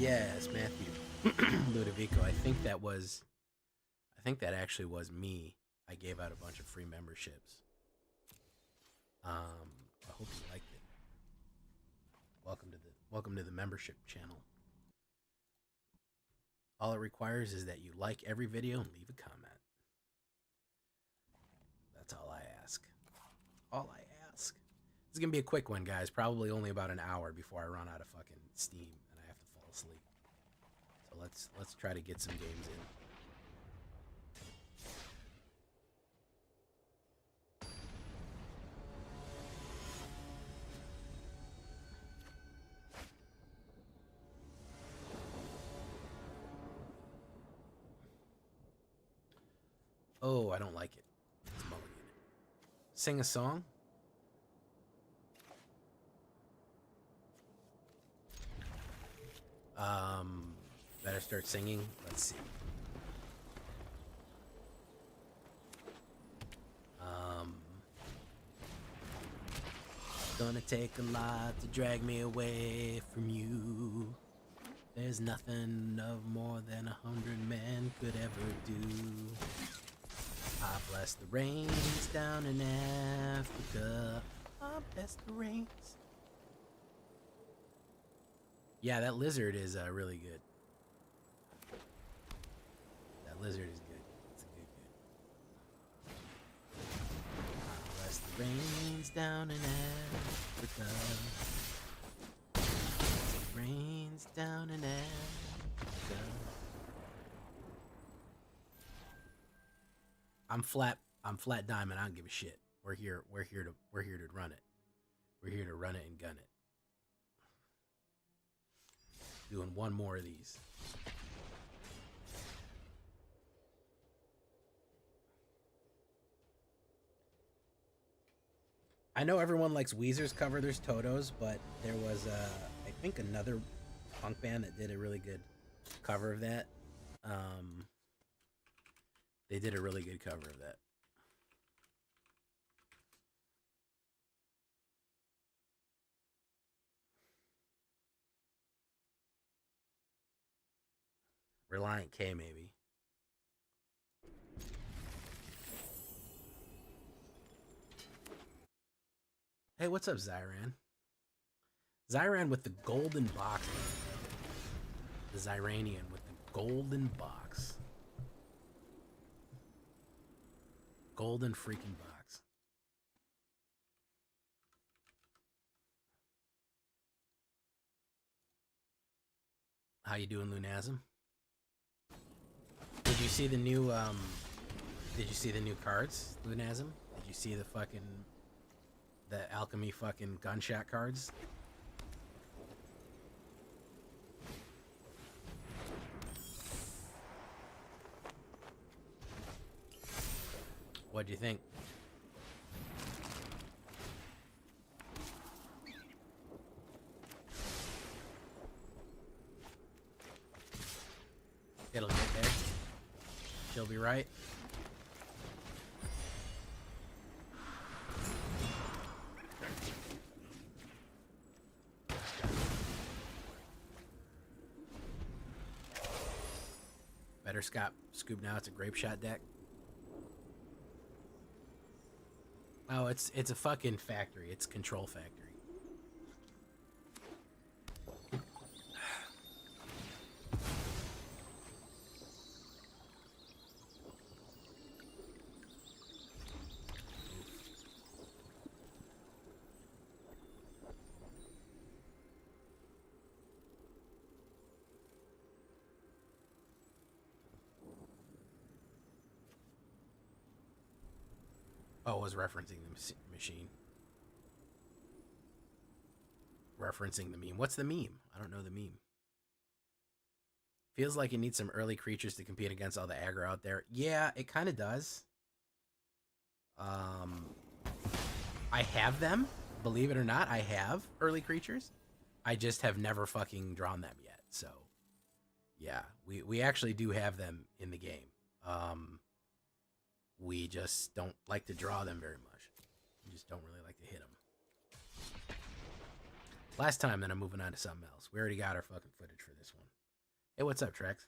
Yes, Matthew Ludovico. I think that actually was me. I gave out a bunch of free memberships. I hope you liked it. Welcome to the membership channel. All it requires is that you like every video and leave a comment. That's all I ask. All I ask. It's gonna be a quick one, guys. Probably only about an hour before I run out of fucking steam and I have to fall asleep. So let's try to get some games in. Oh, I don't like it. It's mulligan. Sing a song? Better start singing. Let's see. Gonna take a lot to drag me away from you. There's nothing of more than 100 men could ever do. I bless the rains down in Africa. I bless the rains. Yeah, that lizard is really good. That lizard is good. It's a good. I bless the rains down in Africa. The rains down in Africa. I'm flat diamond. I don't give a shit. We're here to run it. We're here to run it and gun it. Doing one more of these. I know everyone likes Weezer's cover. There's Toto's, but there was I think another punk band that did a really good cover of that. They did a really good cover of that. Reliant K, maybe. Hey, what's up, Zyran? Zyran with the golden box. The Zyranian with the golden box. Golden freaking box. How you doing, Lunasm? Did you see the new cards, Lunasm? Did you see the alchemy fucking gunshot cards? What'd you think? It'll get there. She'll be right. Better scoop now. It's a grape shot deck. Oh, it's a fucking factory. It's control factory. Oh, I was referencing the machine. Referencing the meme. What's the meme? I don't know the meme. Feels like it needs some early creatures to compete against all the aggro out there. Yeah, it kind of does. I have them. Believe it or not, I have early creatures. I just have never fucking drawn them yet. So, yeah, we actually do have them in the game. We just don't like to draw them very much. We just don't really like to hit them. Last time, then I'm moving on to something else. We already got our fucking footage for this one. Hey, what's up, Trex?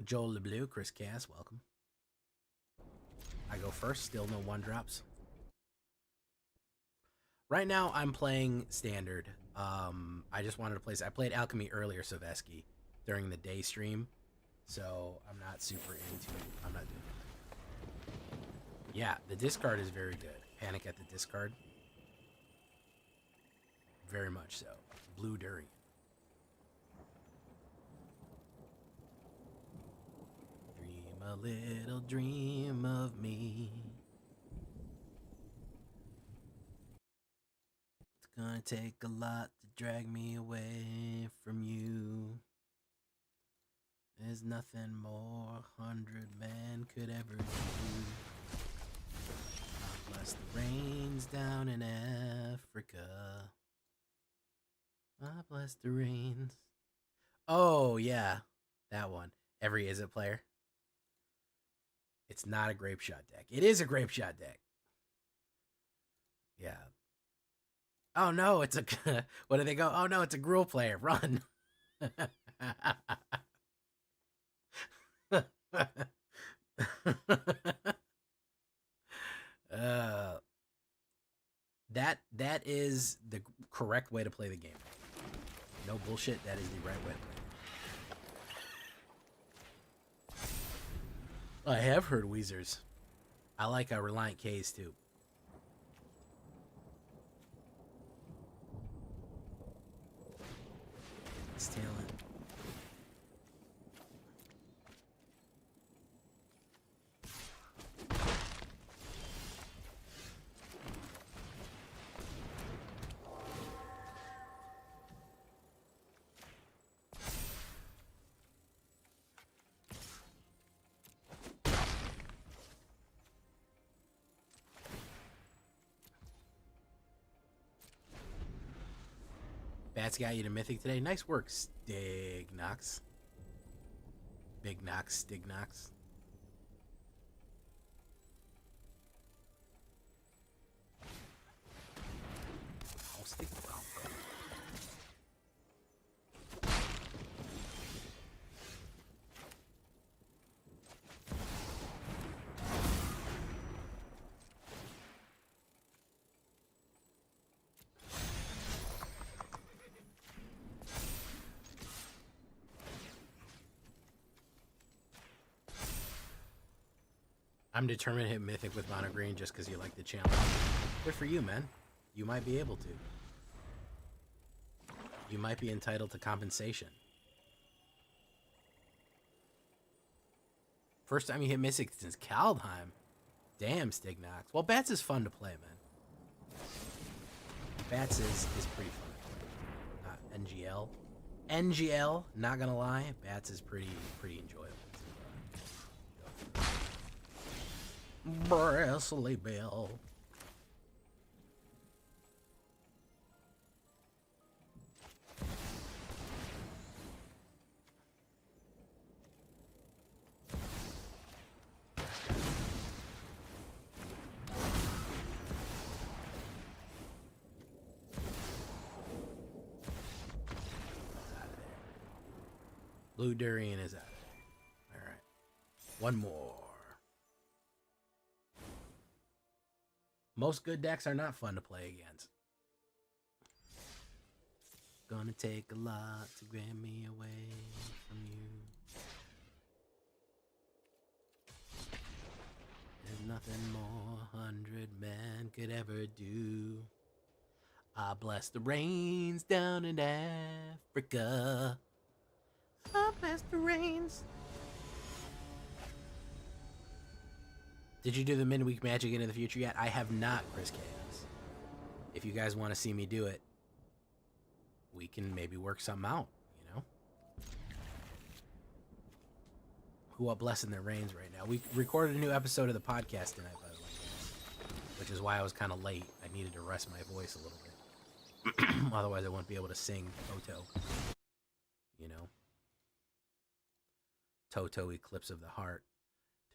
Joel LeBlue, Chris Cass, welcome. I go first, still no one drops. Right now, I'm playing standard. I just wanted to play. I played Alchemy earlier, Soveski, during the day stream, so I'm not super into. I'm not doing it. Yeah, the discard is very good. Panic at the discard. Very much so. Blue Durian. Dream a little dream of me. It's gonna take a lot to drag me away from you. There's nothing more 100 men could ever do. God bless the rains down in Africa. God bless the rains. Oh, yeah. That one. Every Is It player. It's not a grape shot deck. It is a grape shot deck. Yeah. Oh, no, it's a... What do they go? Oh, no, it's a Gruul player. Run. That is the correct way to play the game. No bullshit. That is the right way to play. I have heard Weezers. I like Reliant K's too. It's talent. Bats got you to Mythic today. Nice work, Stignox. Big Nox, Stignox. Oh, stick. Oh, I'm determined to hit Mythic with Mono Green just because you like the challenge. Good for you, man. You might be able to. You might be entitled to compensation. First time you hit Mythic since Kaldheim. Damn, Stignox. Well, Bats is fun to play, man. Bats is pretty fun to play. Not NGL. NGL, not gonna lie, Bats is pretty enjoyable. Presley Bell. Blue Durian is out of there. All right. One more. Most good decks are not fun to play against. Gonna take a lot to grab me away from you. There's nothing more 100 men could ever do. I bless the rains down in Africa. I bless the rains. Did you do the midweek magic into the future yet? I have not, Chris Chaos. If you guys want to see me do it, we can maybe work something out, you know? Who are blessing their reigns right now? We recorded a new episode of the podcast tonight, by the way, which is why I was kind of late. I needed to rest my voice a little bit. Otherwise, I wouldn't be able to sing Oto, you know? Toto Eclipse of the Heart.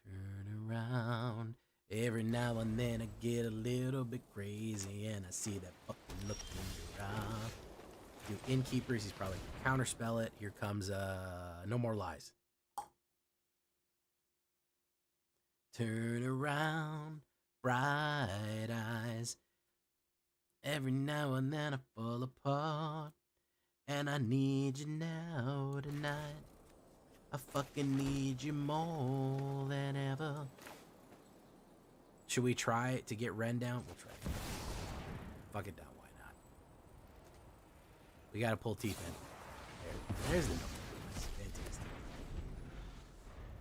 Turn around. Every now and then I get a little bit crazy and I see that fucking look in your eye. Do Innkeepers, he's probably gonna counterspell it. Here comes No More Lies. Turn around, bright eyes. Every now and then I fall apart. And I need you now tonight. I fucking need you more than ever. Should we try it to get Ren down? We'll try it. Fuck it down, why not? We gotta pull teeth in. There's the note. Fantastic.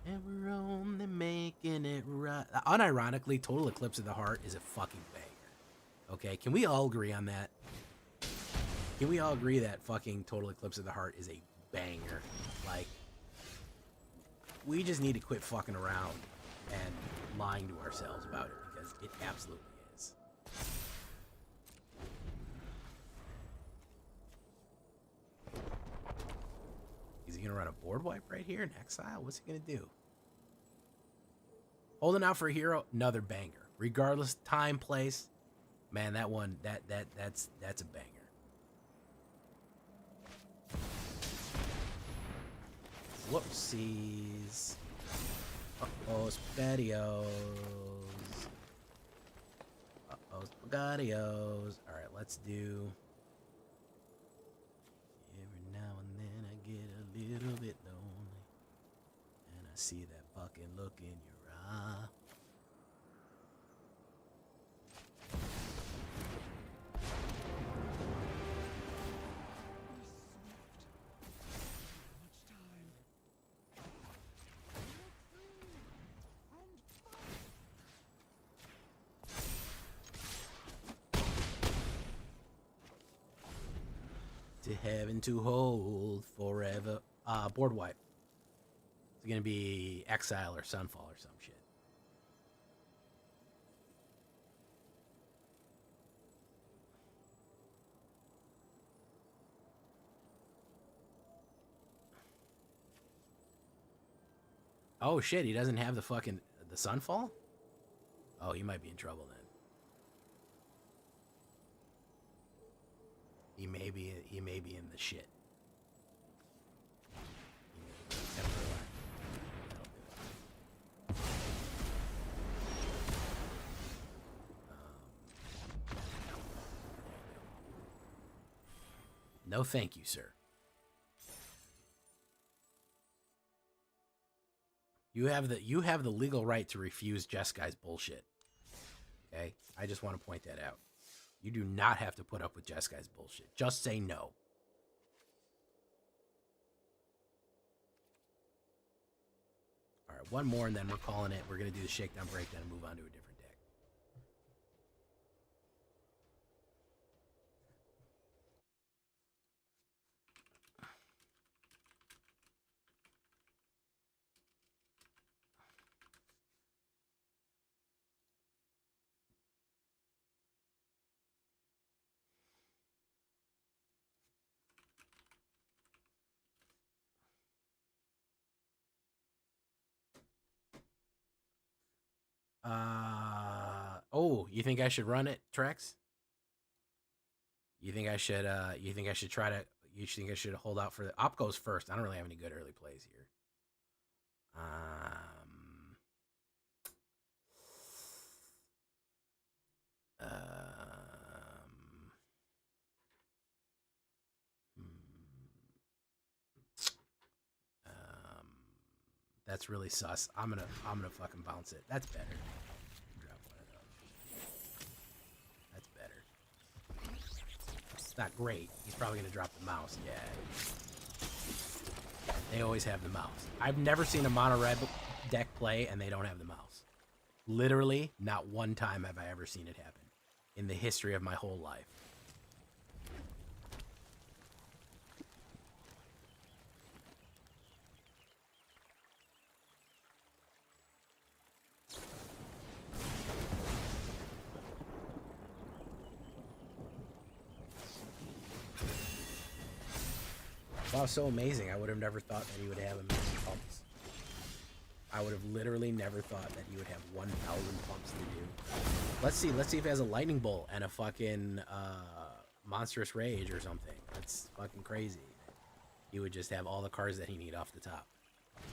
And we're only making it right. Unironically, Total Eclipse of the Heart is a fucking banger. Okay, can we all agree on that? Can we all agree that fucking Total Eclipse of the Heart is a banger? Like, we just need to quit fucking around and lying to ourselves about it, because it absolutely is. Is he gonna run a board wipe right here in Exile? What's he gonna do? Holding out for a hero, another banger. Regardless time, place, man, that one, that's a banger. Whoopsies. Uh-oh, spaghettios. Uh-oh, spaghettios. Alright, let's do... Every now and then I get a little bit lonely. And I see that fucking look in your eye. To heaven to hold forever. Board wipe. It's gonna be Exile or Sunfall or some shit. Oh shit, he doesn't have the fucking the Sunfall? Oh, he might be in trouble then. He may be in the shit. No thank you, sir. You have the legal right to refuse Jeskai's bullshit. Okay? I just want to point that out. You do not have to put up with Jeskai's bullshit. Just say no. Alright, one more and then we're calling it. We're going to do the shakedown, breakdown, and move on to a different deck. Oh, you think I should run it, Trex? You think I should try to, you think I should hold out for the, Op goes first. I don't really have any good early plays here. That's really sus. I'm gonna fucking bounce it. That's better. Drop one of those. That's better. It's not great. He's probably gonna drop the mouse. Yeah. They always have the mouse. I've never seen a mono red deck play and they don't have the mouse. Literally, not one time have I ever seen it happen in the history of my whole life. Wow, so amazing. I would have never thought that he would have amazing pumps. I would have literally never thought that he would have 1,000 pumps to do. Let's see if he has a lightning bolt and a fucking monstrous rage or something. That's fucking crazy. He would just have all the cards that he need off the top.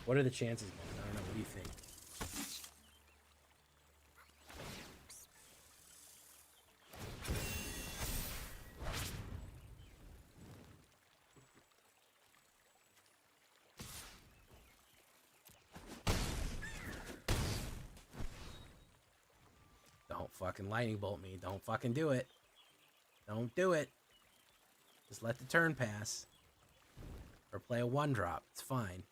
What are the chances, man? I don't know. What do you think? Don't fucking lightning bolt me. Don't fucking do it. Don't do it. Just let the turn pass. Or play a 1-drop. It's fine.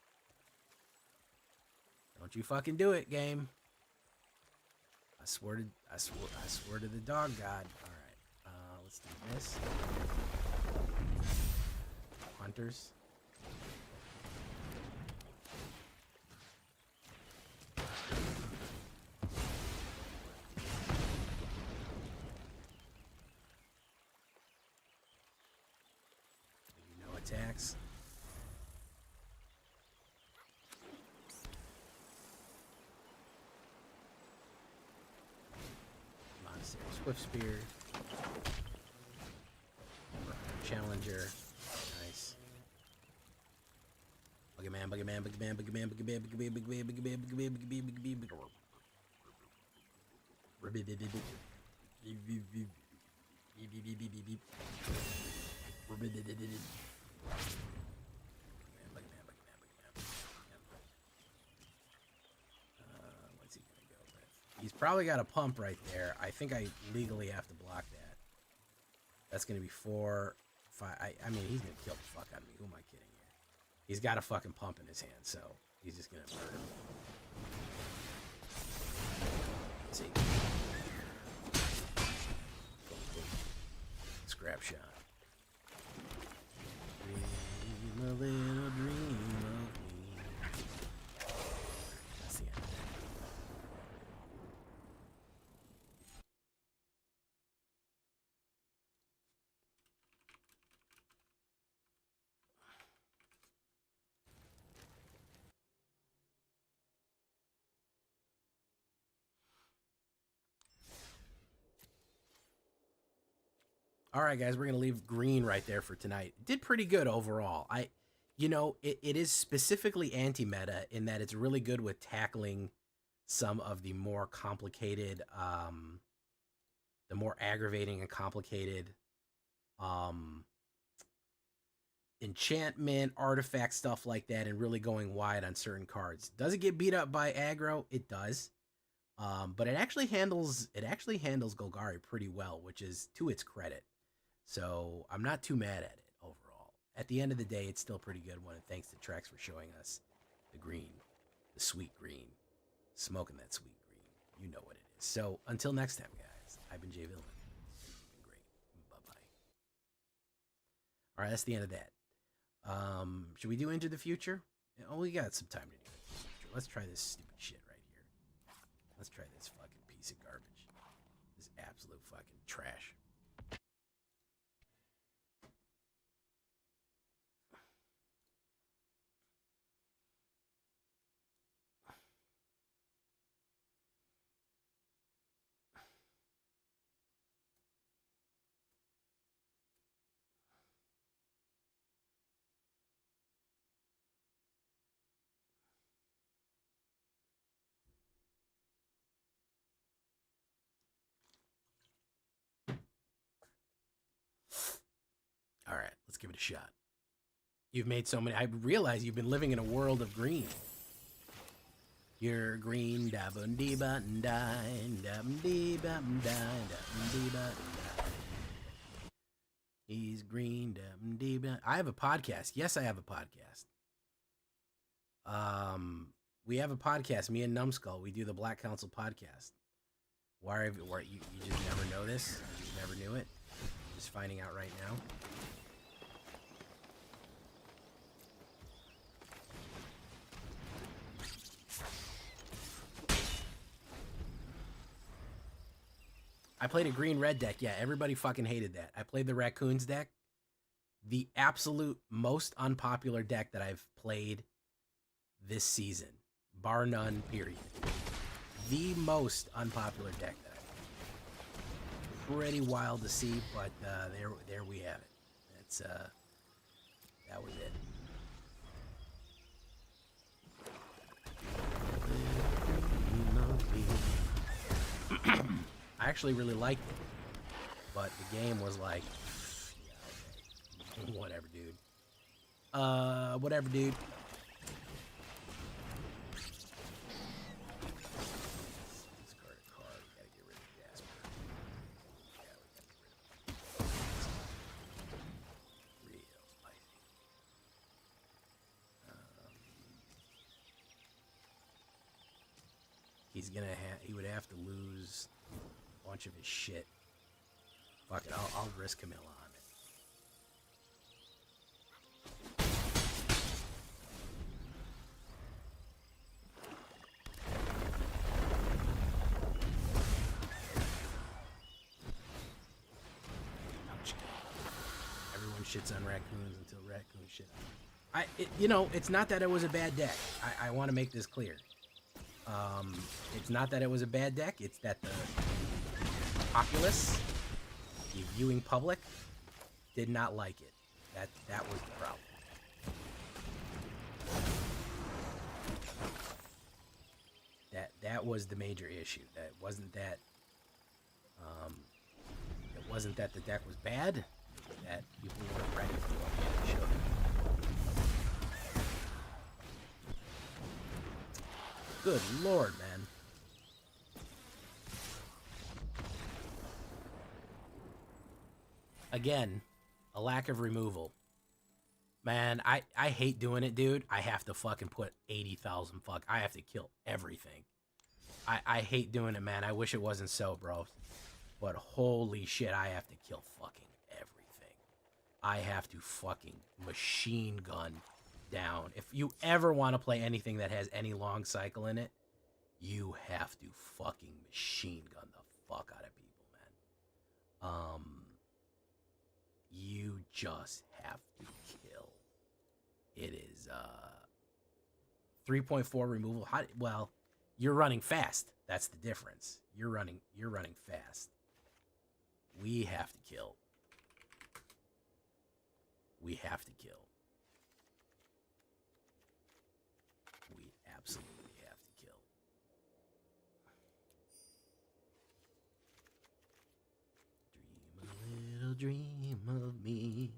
Don't you fucking do it, game. I swear to the dog god. Alright. Let's do this. Hunters. No attacks. Swift Spear. Challenger. Nice. Buggy man. What's he gonna go with? He's probably got a pump right there. I think I legally have to block that. That's gonna be 4, 5. I mean, he's gonna kill the fuck out of me. Who am I kidding here? He's got a fucking pump in his hand, so he's just gonna murder me. Let's see. Scrap shot. Dream a little dream of me. That's the end of that. All right, guys, we're going to leave green right there for tonight. Did pretty good overall. It is specifically anti-meta in that it's really good with tackling some of the more complicated, the more aggravating and complicated enchantment, artifact, stuff like that, and really going wide on certain cards. Does it get beat up by aggro? It does. But it actually handles Golgari pretty well, which is to its credit. So I'm not too mad at it overall. At the end of the day, it's still pretty good one, and thanks to Trex for showing us the green, the sweet green, smoking that sweet green. You know what it is. So until next time, guys, I've been Jay Villainy. You've been great. Bye-bye. All right, that's the end of that. Should we do Into the Future? Oh, we got some time to do Into the Future. Let's try this stupid shit right here. Let's try this fucking piece of garbage. This absolute fucking trash. All right, let's give it a shot. You've made so many. I realize you've been living in a world of green. You're green, dabun dee button die, dabun dee button die, dabun dee button die. He's green, dabun dee button. I have a podcast. Yes, I have a podcast. We have a podcast. Me and Numbskull. We do the Black Council podcast. Why you just never know this? You just never knew it. Just finding out right now. I played a green-red deck. Yeah, everybody fucking hated that. I played the Raccoons deck. The absolute most unpopular deck that I've played this season bar none, period. The most unpopular deck that pretty wild to see, but there we have it. That's that was it. I actually really liked it, but the game was like, yeah, okay. Whatever, dude. Whatever, dude. Discard a card. We gotta get rid of Jasper. Yeah, we gotta get rid of him. Real spicy. He's gonna he would have to lose a bunch of his shit. Fuck it, I'll risk Camilla on it. Ouch. Everyone shits on raccoons until raccoons shit on them. You know, it's not that it was a bad deck. I want to make this clear. It's not that it was a bad deck, it's that the populace, the viewing public, did not like it. That was the problem. That was the major issue. That wasn't that it wasn't that the deck was bad, that people weren't ready for what they showed. Good lord, man. Again, a lack of removal. Man, I hate doing it, dude. I have to fucking put 80,000 fuck. I have to kill everything. I hate doing it, man. I wish it wasn't so, bro. But holy shit, I have to kill fucking everything. I have to fucking machine gun down. If you ever want to play anything that has any long cycle in it, you have to fucking machine gun the fuck out of people, man. You just have to kill. It is 3.4 removal. Well, you're running fast. That's the difference. You're running fast. We have to kill. We have to kill. We absolutely have to kill. Dream a little dream of me.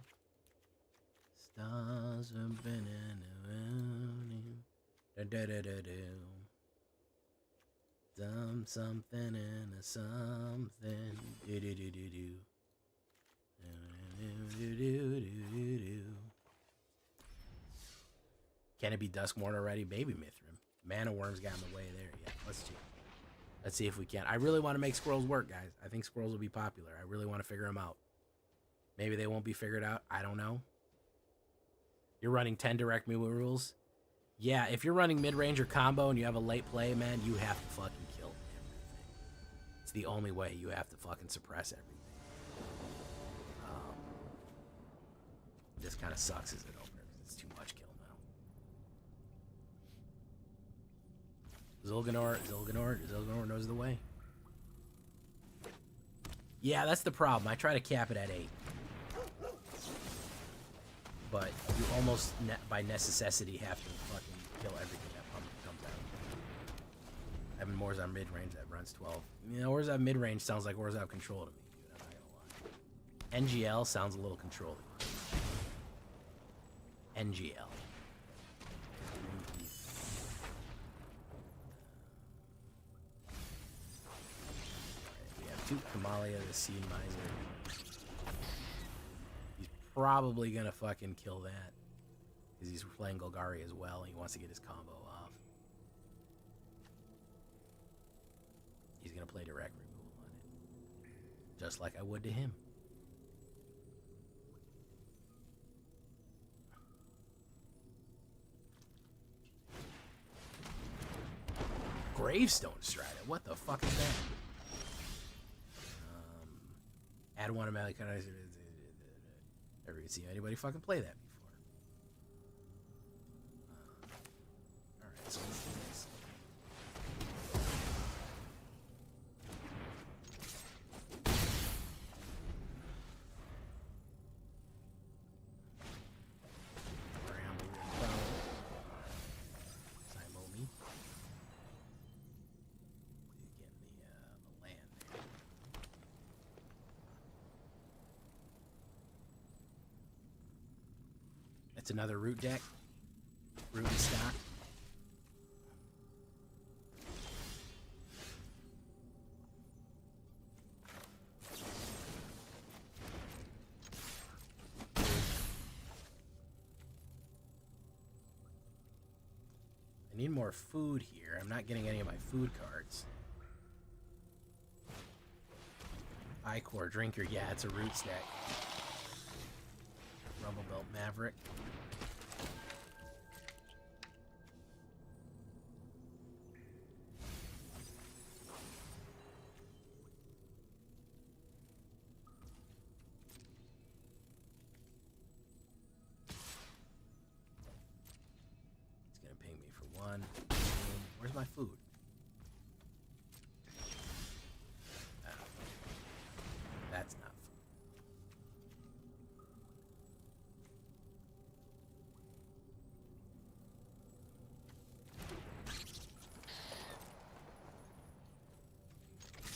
Stars are burning around you. Da-da-da-da-da. Something and a something. Do-do-do-do-do. Do-do-do-do-do-do. Can it be Duskmorn already? Baby Mithrin. Mana Worms got in the way there. Yeah, let's see if we can. I really want to make squirrels work, guys. I think squirrels will be popular. I really want to figure them out. Maybe they won't be figured out. I don't know. You're running 10 direct move rules? Yeah, if you're running mid-range or combo and you have a late play, man, you have to fucking kill everything. It's the only way. You have to fucking suppress everything. This kind of sucks as an opener because it's too much kill now. Zolganor knows the way. Yeah, that's the problem. I try to cap it at 8. But you almost, by necessity, have to fucking kill everything that comes out. Evan Morzov mid-range that runs 12. You know, Orzhov mid-range sounds like Orzhov control to me, dude. I'm not gonna lie. NGL sounds a little controlling. NGL. We have 2 Kamalia, the Seed Miser. He's probably gonna fucking kill that. Because he's playing Golgari as well, and he wants to get his combo off. He's gonna play direct removal on it. Just like I would to him. Gravestone Strider. What the fuck is that? Add one of Malik. Never even seen anybody fucking play that before. Alright, so let's do this. It's another root deck. Root and stock. I need more food here. I'm not getting any of my food cards. Ichor Drinker. Yeah, it's a root stack. Rumble Belt Maverick. It's gonna ping me for one. Where's my food? That's not food.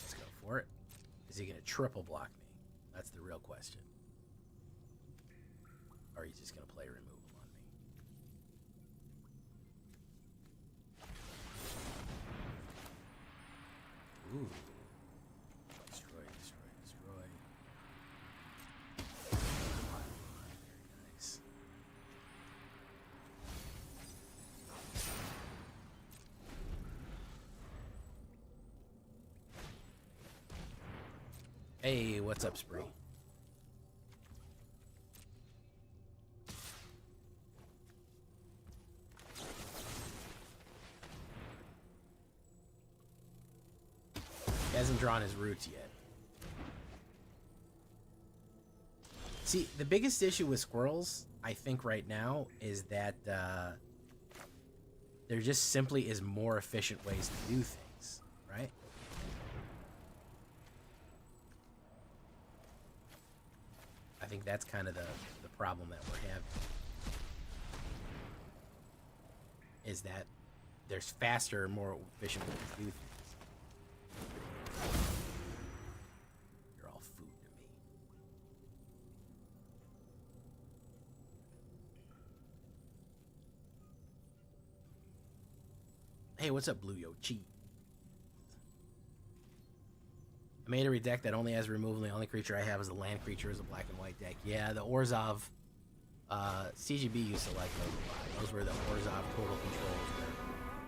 Let's go for it. Is he gonna triple block me? That's the real question. Or he's just gonna play removal on me. Ooh. Destroy, destroy, destroy. Very nice. Hey, what's up, Spree? He hasn't drawn his roots yet. See, the biggest issue with squirrels, I think right now, is that there just simply is more efficient ways to do things, right? I think that's kind of the problem that we're having. Is that there's faster, more efficient ways to do things. You're all food to me. Hey, what's up, Blue Yo Cheat? I made a deck that only has removal. The only creature I have is a land creature, is a black and white deck. Yeah, the Orzhov, CGB used to like those a lot. Those were the Orzhov total controls, where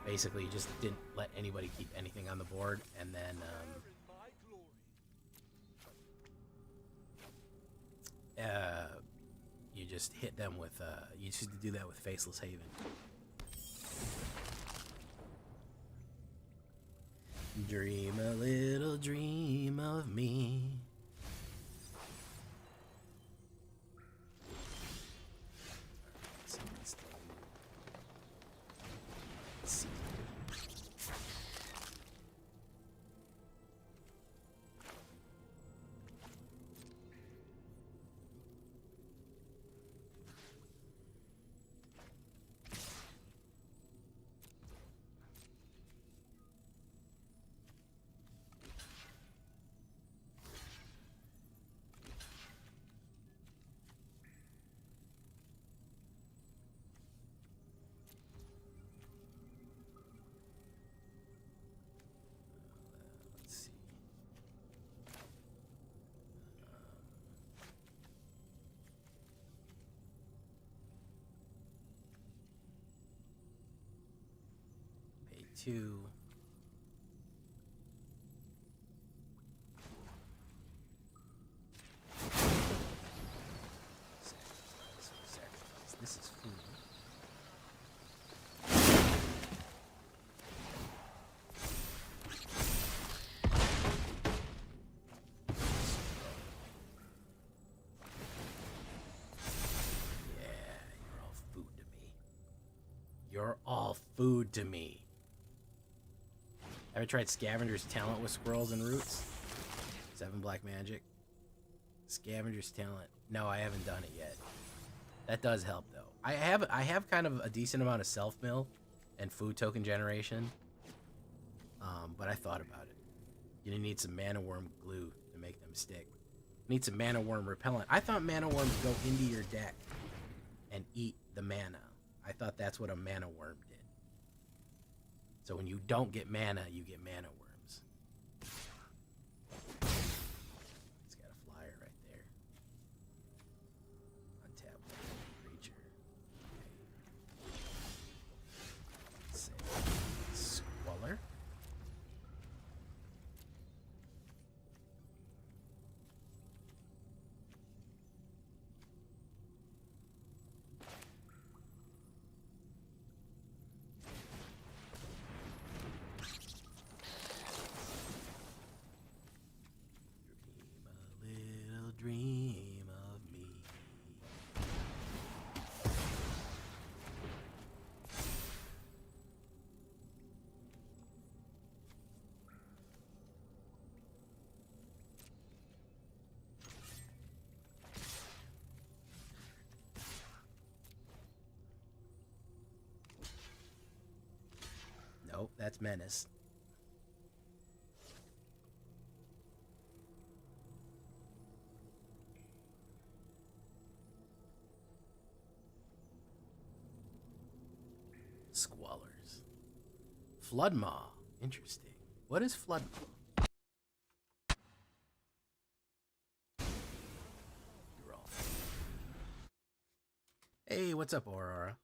basically you just didn't let anybody keep anything on the board, and then you just hit them with, you used to do that with Faceless Haven. Dream a little dream of me. Let's see. Pay 2. Sacrifice. This is food. You're all food to me. Ever tried Scavenger's Talent with squirrels and roots? 7 black magic. Scavenger's Talent. No, I haven't done it yet. That does help though. I have kind of a decent amount of self mill and food token generation. But I thought about it. You need some mana worm glue to make them stick. You need some mana worm repellent. I thought mana worms go into your deck and eat the mana. I thought that's what a mana worm did. So when you don't get mana, you get mana worms. It's got a flyer right there. Untap creature. Okay. Let's say Squalor. Dream of me. Nope, that's Menace. Squalors. Floodmaw. Interesting. What is Floodmaw? You're all. Hey, what's up, Aurora?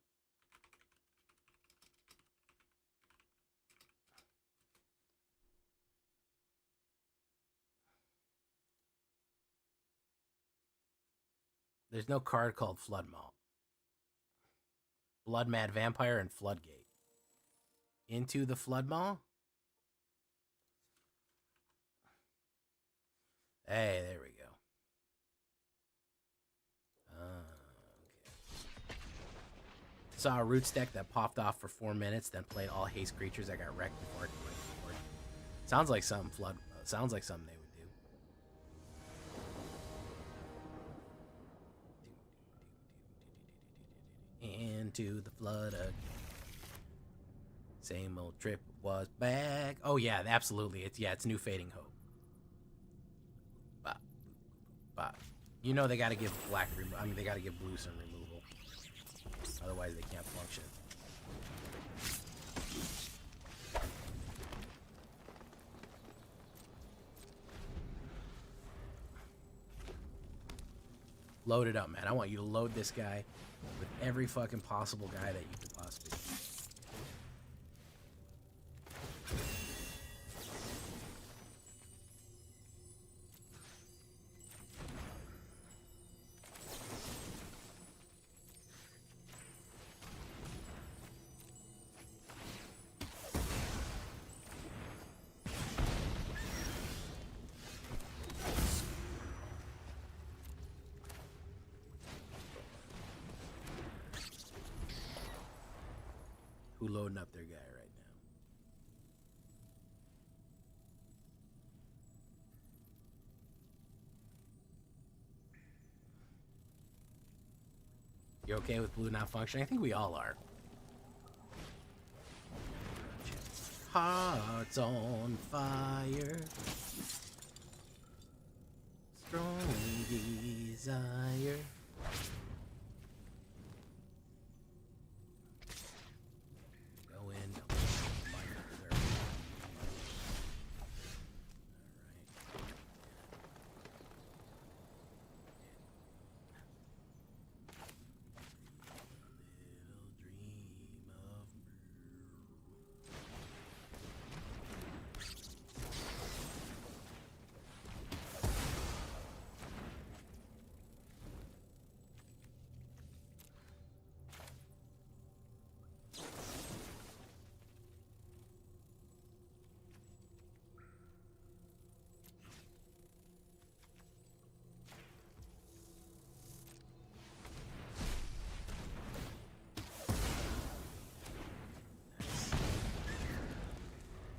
There's no card called Floodmaw. Blood Mad Vampire and Floodgate. Into the Floodmaw? Hey, there we go. Okay. Saw a Roots deck that popped off for 4 minutes, then played all haste creatures that got wrecked before it could play the board. Sounds like something sounds like something they would do. Into the flood again. Same old trip was back. Oh yeah, absolutely. It's new Fading Hope. But you know they got to give black they got to give blue some removal. Otherwise they can't function. Load it up, man. I want you to load this guy with every fucking possible guy that you could possibly do. Who loading up their guy right now? You okay with blue not functioning? I think we all are. Hearts on fire. Strong desire.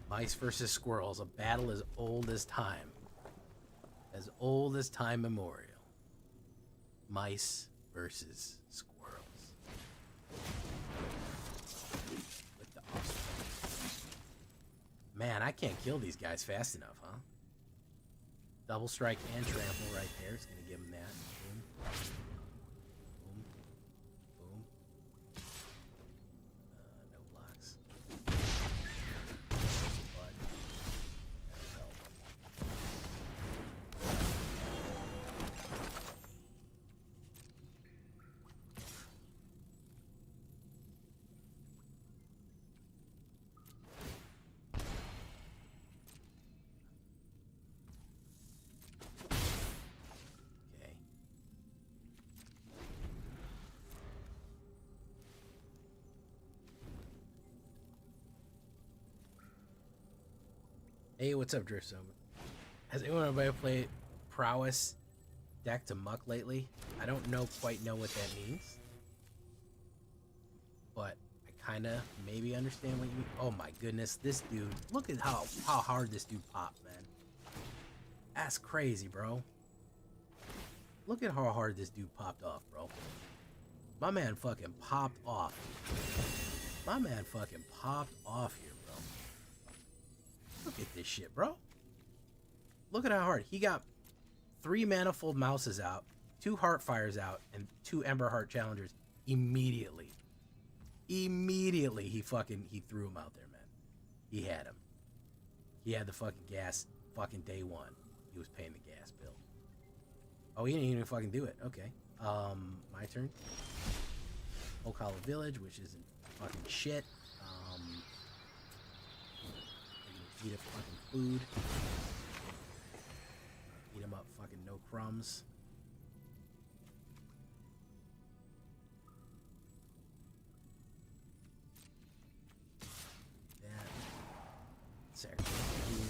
Mice versus squirrels, a battle as old as time. As old as time memorial. Mice versus squirrels. With the offspring. Man, I can't kill these guys fast enough, huh? Double strike and trample right there. It's going to give him that. Boom. Boom. Boom. Hey, what's up, Drift Zone? Has anyone ever played Prowess deck to muck lately? I don't quite know what that means, but I kind of maybe understand what you mean. Oh my goodness, this dude! Look at how hard this dude popped, man. That's crazy, bro. Look at how hard this dude popped off, bro. My man fucking popped off. My man fucking popped off here, bro. Look at this shit, bro. Look at how hard. He got 3 Manifold Mouses out, 2 Heartfires out, and 2 Ember Heart Challengers immediately. Immediately he threw him out there, man. He had him. He had the fucking gas fucking day one. He was paying the gas bill. Oh, he didn't even fucking do it. Okay. My turn. Oak Hollow Village, which isn't fucking shit. Eat a fucking food. Eat him up fucking no crumbs. That. Sacrifice food.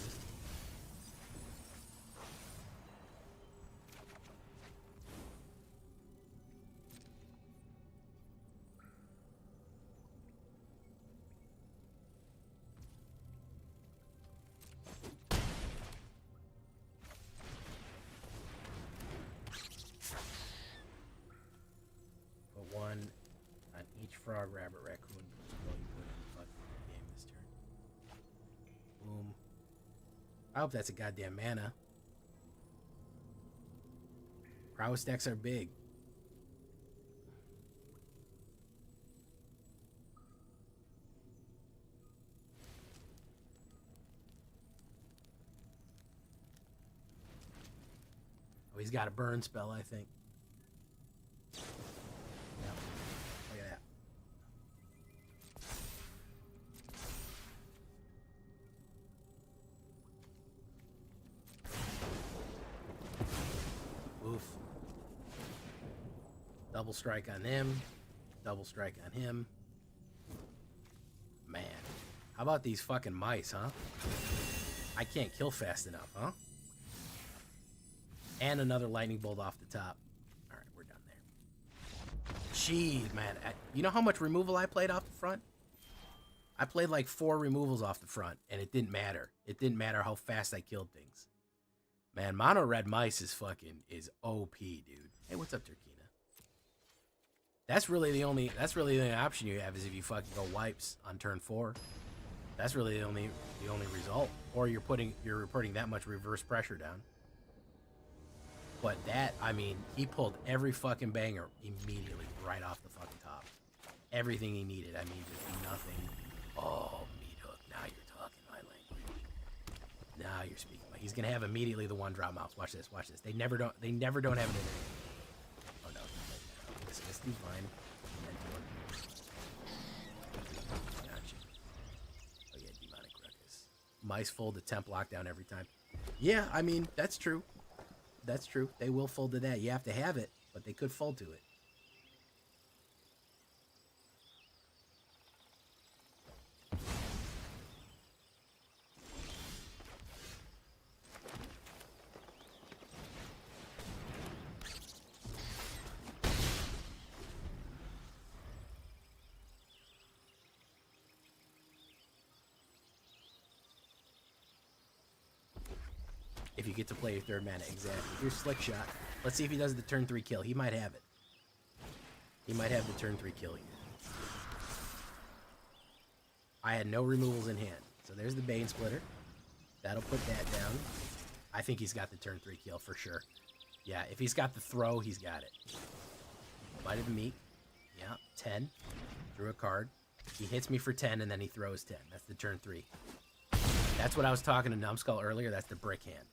One on each frog, rabbit, raccoon, before you put in the fucking game this turn. Boom. I hope that's a goddamn mana. Prowess decks are big. Oh, he's got a burn spell, I think. Double strike on him. Double strike on him. Man. How about these fucking mice, huh? I can't kill fast enough, huh? And another lightning bolt off the top. Alright, we're done there. Jeez, man. You know how much removal I played off the front? I played like 4 removals off the front, and it didn't matter. It didn't matter how fast I killed things. Man, mono red mice is OP, dude. Hey, what's up, Turkina? That's really the only option you have is if you fucking go wipes on turn 4. That's really the only result. Or you're putting that much reverse pressure down. But that, I mean, he pulled every fucking banger immediately right off the fucking top. Everything he needed. I mean, just nothing. Oh, meat hook. Now you're talking my language. Now you're speaking. He's gonna have immediately the 1-drop mouse. Watch this. Watch this. They never don't have it in there. Oh no. This is fine. Gotcha. Oh yeah, demonic ruckus. Mice fold to temp lockdown every time. Yeah, I mean, that's true. That's true. They will fold to that. You have to have it, but they could fold to it. If you get to play your 3rd mana, exactly. Here's Slick Shot. Let's see if he does the turn 3 kill. He might have it. He might have the turn 3 kill here. I had no removals in hand. So there's the Bane Splitter. That'll put that down. I think he's got the turn 3 kill for sure. Yeah, if he's got the throw, he's got it. Bite of the meat. Yeah, 10. Drew a card. He hits me for 10, and then he throws 10. That's the turn 3. That's what I was talking to Numbskull earlier. That's the brick hand.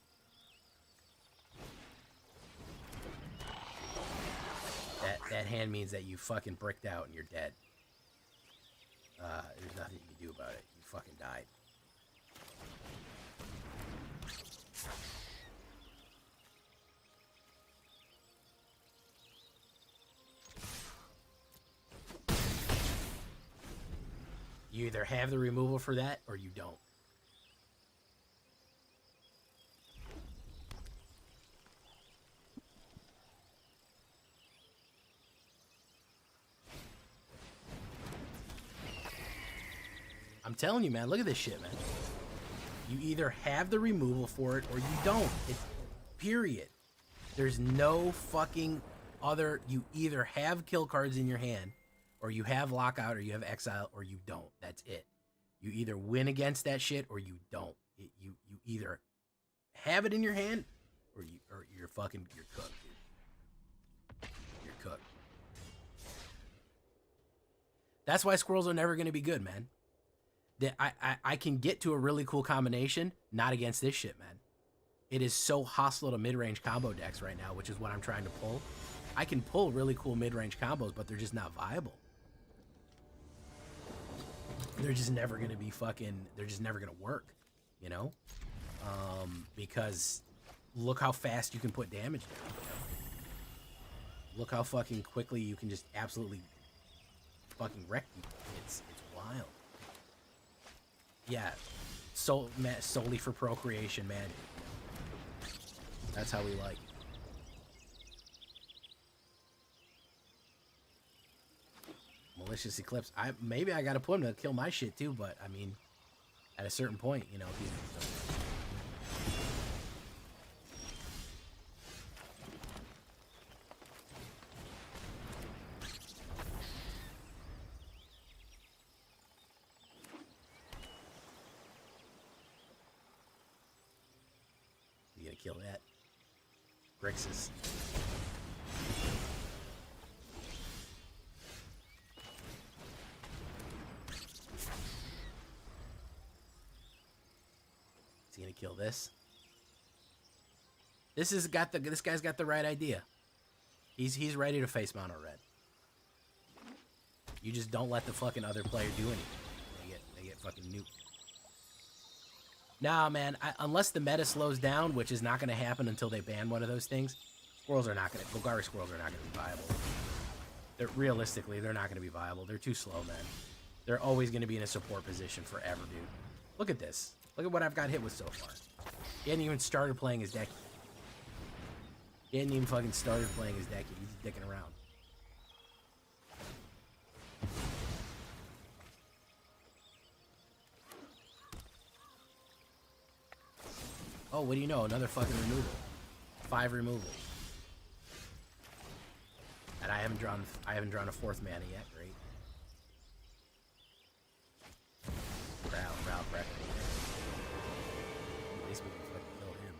That hand means that you fucking bricked out and you're dead. There's nothing you can do about it. You fucking died. You either have the removal for that or you don't. I'm telling you, man. Look at this shit, man. You either have the removal for it or you don't. It's period. There's no fucking other. You either have kill cards in your hand, or you have lockout, or you have exile, or you don't. That's it. You either win against that shit or you don't. You either have it in your hand, or you're cooked, dude. You're cooked. That's why squirrels are never gonna be good, man. That I can get to a really cool combination, not against this shit, man. It is so hostile to mid-range combo decks right now, which is what I'm trying to pull. I can pull really cool mid-range combos, but they're just not viable. They're just never gonna be fucking. They're just never gonna work, you know. Because look how fast you can put damage down. You know? Look how fucking quickly you can just absolutely fucking wreck people. It's wild. Yeah, solely for procreation, man. That's how we like it. Malicious Eclipse. Maybe I gotta put him to kill my shit too, but I mean, at a certain point, you know. You gotta kill that. Grixis. Is he gonna kill this? This guy's got the right idea. He's ready to face mono red. You just don't let the fucking other player do anything. They get fucking nuked. Nah, man. Unless the meta slows down, which is not gonna happen until they ban one of those things, squirrels are not gonna. Golgari squirrels are not gonna be viable. Realistically, they're not gonna be viable. They're too slow, man. They're always gonna be in a support position forever, dude. Look at this. Look at what I've got hit with so far. He hadn't even started playing his deck. He hadn't even fucking started playing his deck. He's dicking around. Oh, what do you know? Another fucking removal. 5 removals. And I haven't drawn a 4th mana yet. Great. Growl, Breck. At least we can fucking kill him.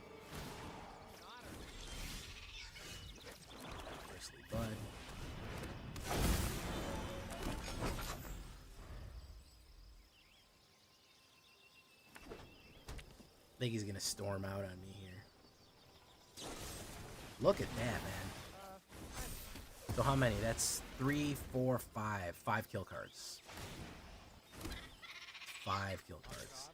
Bristly Bud. I think he's gonna storm out on me here. Look at that, man. So how many? That's 3, 4, 5. 5 kill cards. 5 kill cards.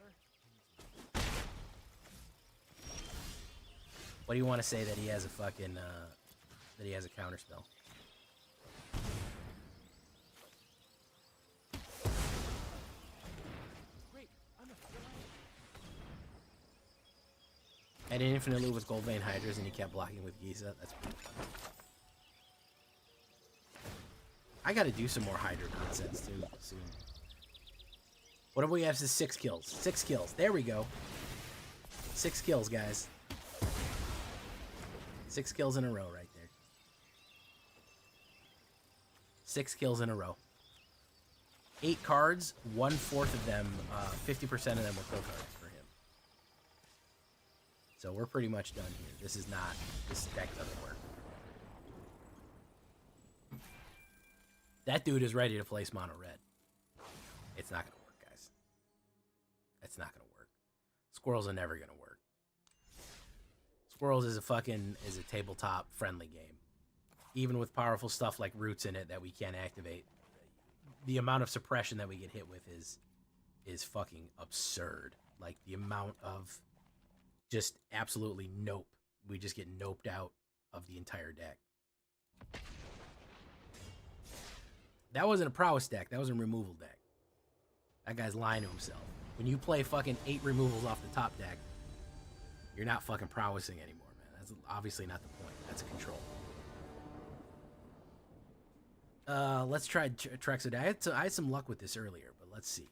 What do you want to say that he has a fucking, that he has a counter spell? I had an infinite loop with Gold Vein Hydras and he kept blocking with Giza. That's pretty funny. I gotta do some more Hydra nonsense too soon. What do we have? 6 kills. 6 kills. There we go. 6 kills, guys. 6 kills in a row right there. 6 kills in a row. 8 cards, 1/4 of them, 50% of them were kill cards for him. So we're pretty much done here. This deck doesn't work. That dude is ready to place mono red. It's not gonna work, guys. It's not gonna work. Squirrels are never gonna work. Squirrels is a tabletop friendly game. Even with powerful stuff like roots in it that we can't activate, the amount of suppression that we get hit with is fucking absurd. Like the amount of just absolutely nope. We just get noped out of the entire deck. That wasn't a prowess deck. That was a removal deck. That guy's lying to himself. When you play fucking 8 removals off the top deck, you're not fucking prowessing anymore, man. That's obviously not the point. That's a control. Let's try Trexo. I had some luck with this earlier, but let's see.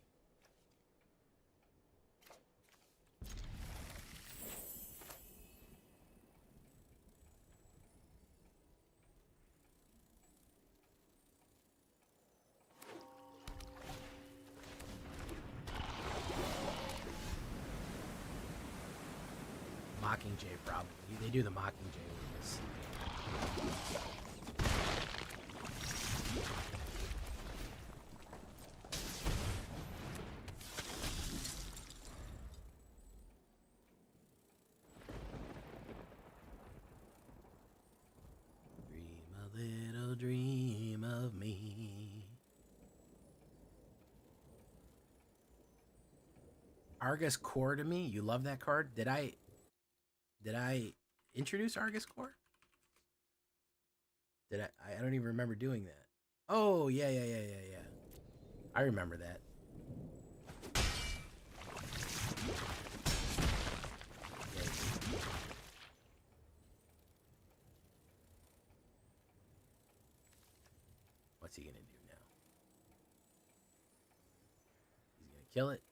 Mockingjay, probably. They do the Mockingjay with this. Dream a little dream of me. Argus Core to me? You love that card? Did I introduce Argus Core? Did I don't even remember doing that. Oh, yeah. I remember that. What's he gonna do now? He's gonna kill it.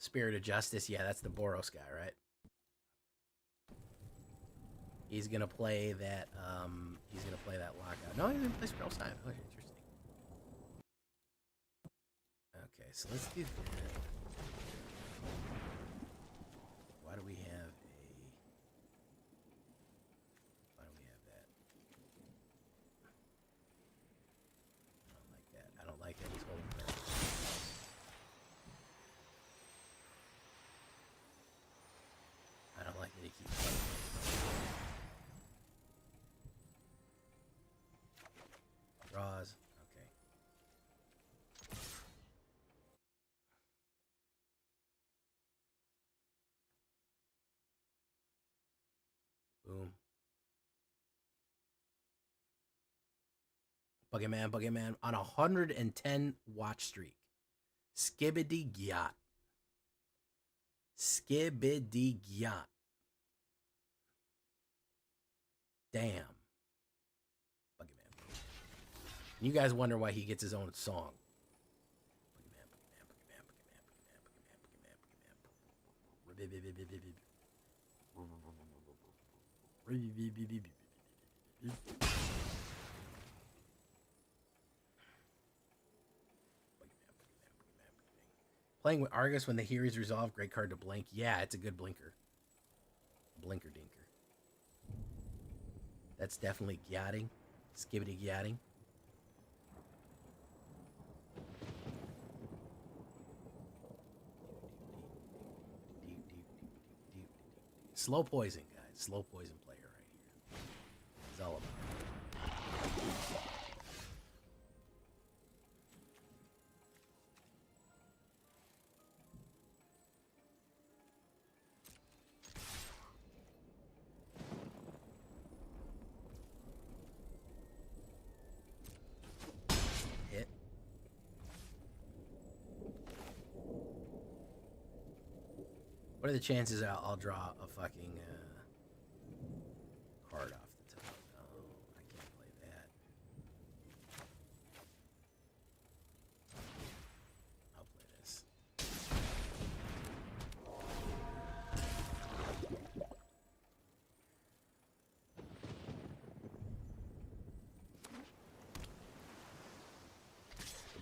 Spirit of Justice. Yeah, that's the Boros guy, right? He's gonna play that. He's gonna play that lockout. No, he's gonna play Spell Side. Oh, interesting. Okay, so let's do that. Why do we have that? I don't like that. I don't like that he's holding that. I don't like that he keeps playing. Draws. Okay. Boom. Buggy Man on a 110 watch streak. Skibbity gyat. Skibbity gyat. Damn. Buggy Man. You guys wonder why he gets his own song. Playing with Argus when the Heroes resolve, great card to blink. Yeah, it's a good blinker. Blinker dinker. That's definitely gyatting. Skibbity gyatting. Slow poison, guys. Slow poison player right here. It's all about it. Hit. What are the chances I'll draw a fucking card off the top? No, I can't play that. I'll play this.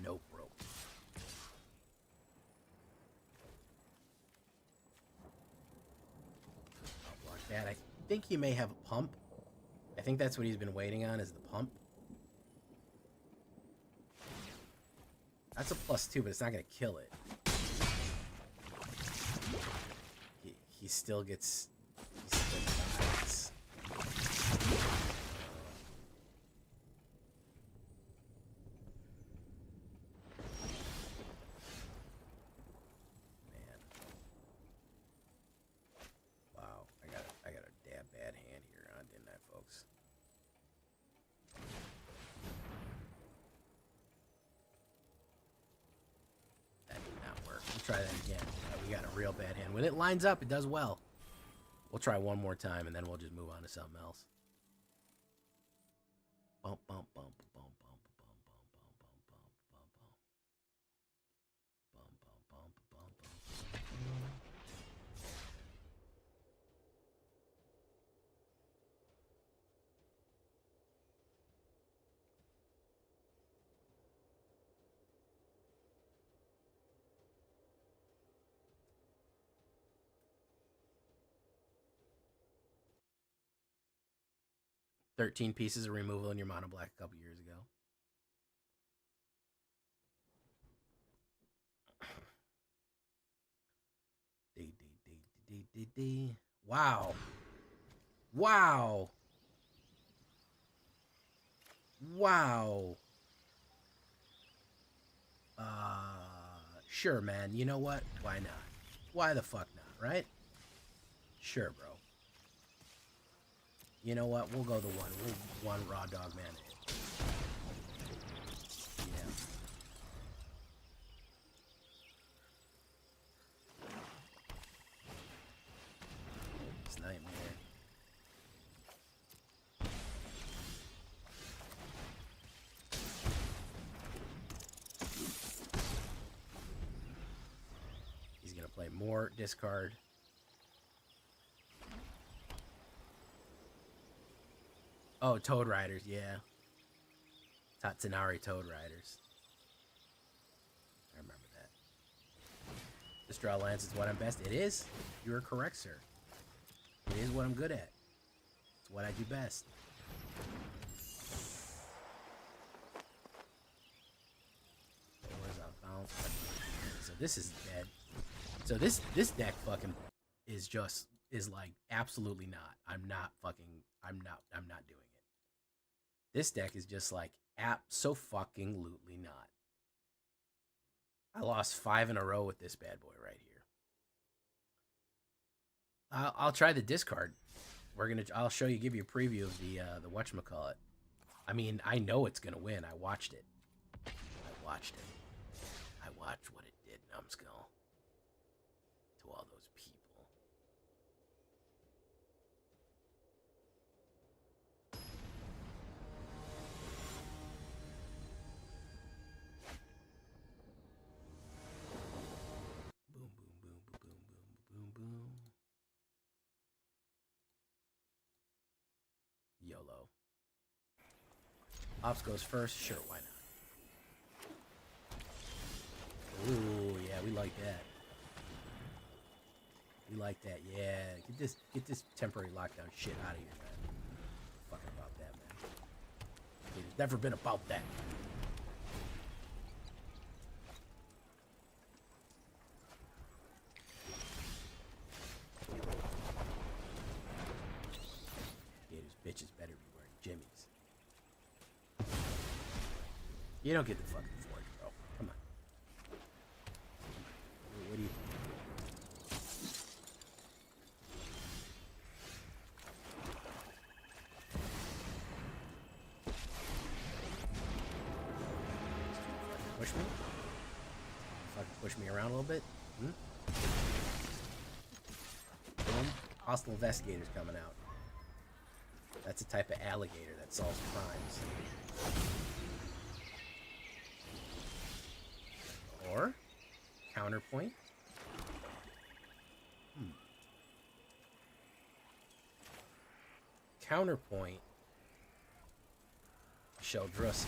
Nope, bro. I'll block that. I think he may have a pump. I think that's what he's been waiting on, is the pump. That's a +2, but it's not going to kill it. He still gets... He still dies. Man. Wow. I got a damn bad hand here, huh? Didn't I, folks? That did not work. We'll try that again. We got a real bad hand. When it lines up, it does well. We'll try one more time, and then we'll just move on to something else. Bump, bump, bump, bump, bump, bump, bump, bump, bump, bump, bump, bump, bump, bump, bump. 13 pieces of removal in your mono black a couple years ago. Wow. Wow. Wow. Sure, man. You know what? Why not? Why the fuck not, right? Sure, bro. You know what? We'll go the one. We'll one raw dog man. Yeah. It's nightmare. He's gonna play more discard. Oh, Toad Riders, yeah. Tatsunari Toad Riders. I remember that. This draw lance is what I'm best. It is. You are correct, sir. It is what I'm good at. It's what I do best. Where's our bounce? So this is dead. So this deck fucking is like absolutely not. I'm not doing it. This deck is just like so-fucking-lutely not. I lost 5 in a row with this bad boy right here. I'll try the discard. I'll show you, give you a preview of the whatchamacallit. I mean, I know it's gonna win. I watched it. I watched what it did, numbskull. To all those people. Boom, boom, boom, boom, boom, boom, boom, boom. YOLO. Ops goes first. Sure, why not? Ooh, yeah, we like that. We like that, yeah. Get this temporary lockdown shit out of here, man. Fucking about that, man. It's never been about that. Yeah, these bitches better be wearing jimmies. You don't get the fucking forge, bro. Come on. What do you think? Push me? Fucking push me around a little bit? Hmm? Boom. Hostile investigator's coming out. That's a type of alligator that solves crimes. Or counterpoint. Counterpoint. Sheldrussi.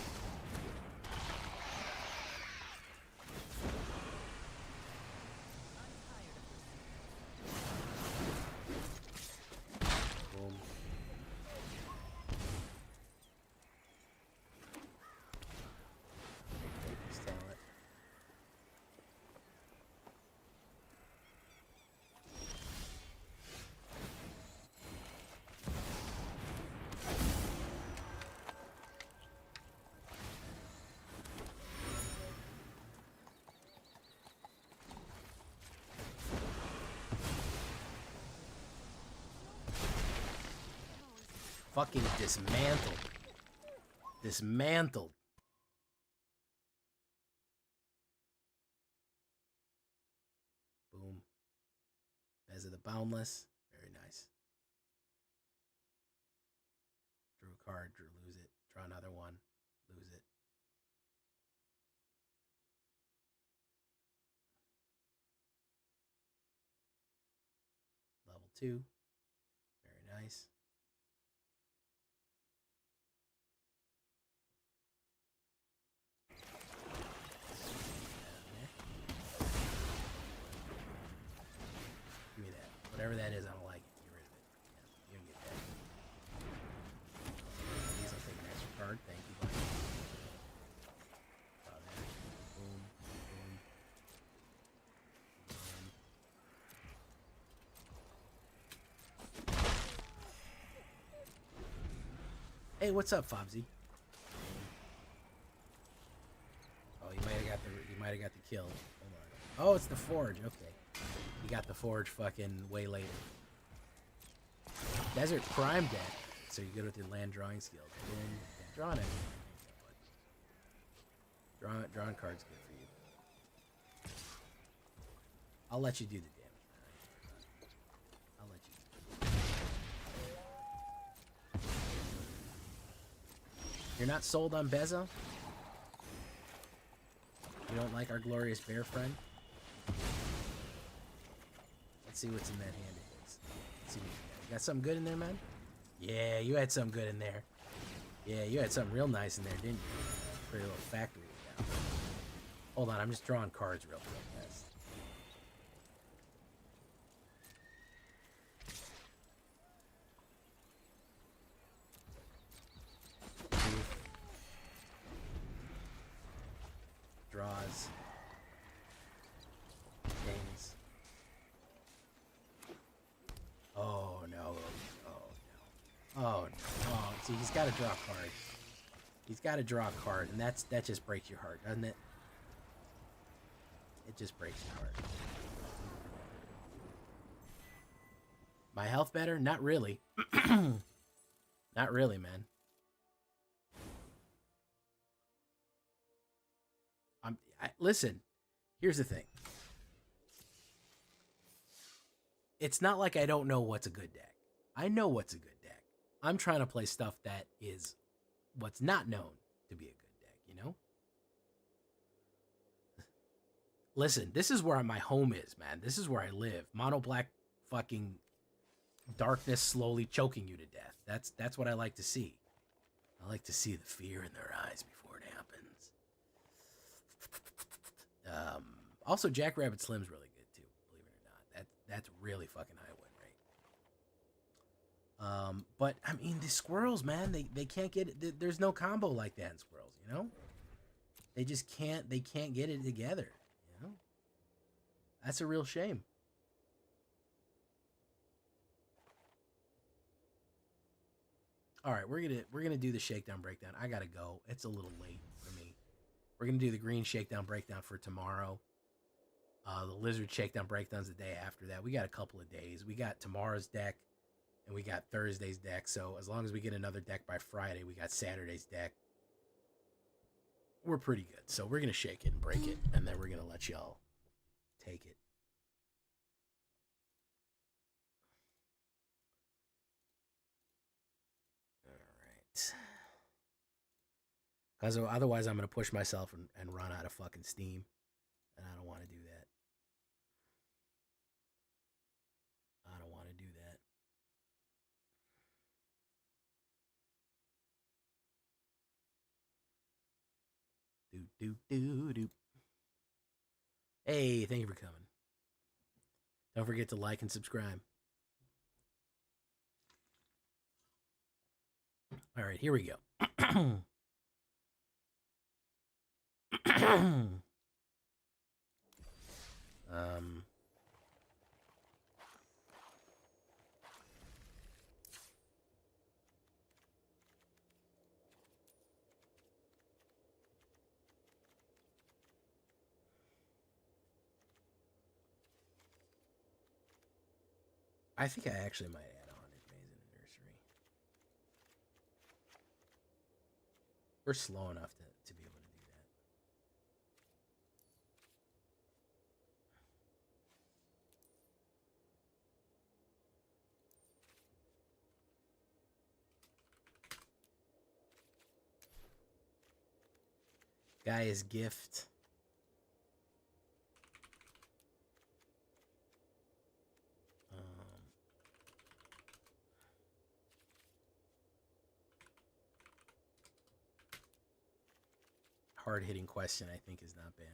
Boom. Fucking dismantled. Dismantled. Boom. Bez of the Boundless. Very nice. Drew a card, drew, lose it. Draw another one, lose it. Level 2. Very nice. Give me that. Whatever that is, I don't like it. Get rid of it. Yeah, you don't get that. Hey, what's up, Fobsy? Oh, you might have got the kill. Hold on. Oh, it's the forge. Okay, you got the forge fucking way later. Desert Prime deck. So you're good with your land drawing skills. Boom. Drawing it. Drawing cards good for you. I'll let you do the damage. I'll let you. You're not sold on Beza? You don't like our glorious bear friend? Let's see what's in that hand of his. Let's see what you got something good in there, man? Yeah, you had something good in there. Yeah, you had something real nice in there, didn't you? Pretty little factory. Now. Hold on, I'm just drawing cards real quick, guys. Draws. Things. Oh no. Oh no. Oh no. Oh, see, he's got to draw a card. He's got to draw a card, and that just breaks your heart, doesn't it? It just breaks your heart. My health better? Not really. Not really, man. Listen, here's the thing. It's not like I don't know what's a good deck. I know what's a good deck. I'm trying to play stuff that is what's not known to be a good deck, you know? Listen, this is where my home is, man. This is where I live. Mono black fucking darkness slowly choking you to death. That's what I like to see. I like to see the fear in their eyes before it happens. Also, Jackrabbit Slim's really good too, believe it or not. That's really fucking high win rate. But I mean, the squirrels, man, they can't get it. There's no combo like that in squirrels, you know. They just can't. They can't get it together. You know, that's a real shame. All right, we're gonna do the shakedown breakdown. I gotta go. It's a little late for me. We're gonna do the green shakedown breakdown for tomorrow. The lizard shakedown breakdown's the day after that. We got a couple of days. We got tomorrow's deck, and we got Thursday's deck. So as long as we get another deck by Friday, we got Saturday's deck. We're pretty good. So we're gonna shake it and break it, and then we're gonna let y'all take it. All right. Because otherwise, I'm gonna push myself and run out of fucking steam, and I don't want to do that. I don't want to do that. Hey, thank you for coming. Don't forget to like and subscribe. All right, here we go. I think I actually might add on his maze in the nursery. We're slow enough to be able to do that. Gaia's Gift. Hard-hitting question, I think, is not bad.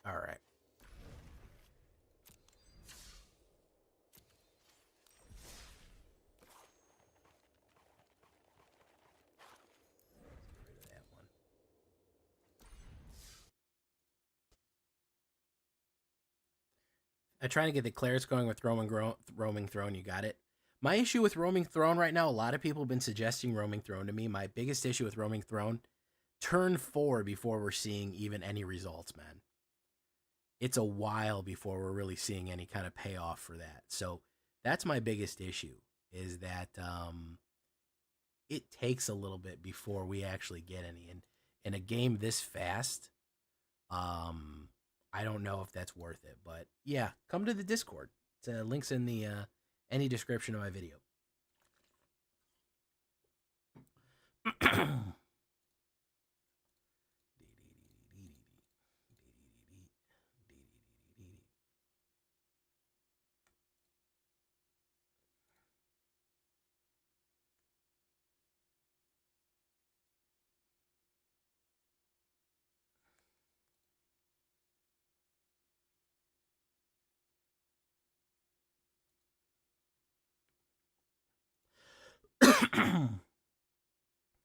All right. I'm trying to get the clerics going with roaming throne. You got it. My issue with roaming throne right now, a lot of people have been suggesting roaming throne to me. My biggest issue with roaming throne, turn 4 before we're seeing even any results, man. It's a while before we're really seeing any kind of payoff for that. So that's my biggest issue, is that it takes a little bit before we actually get any. And in a game this fast, I don't know if that's worth it. But yeah, come to the Discord. Links in the any description of my video.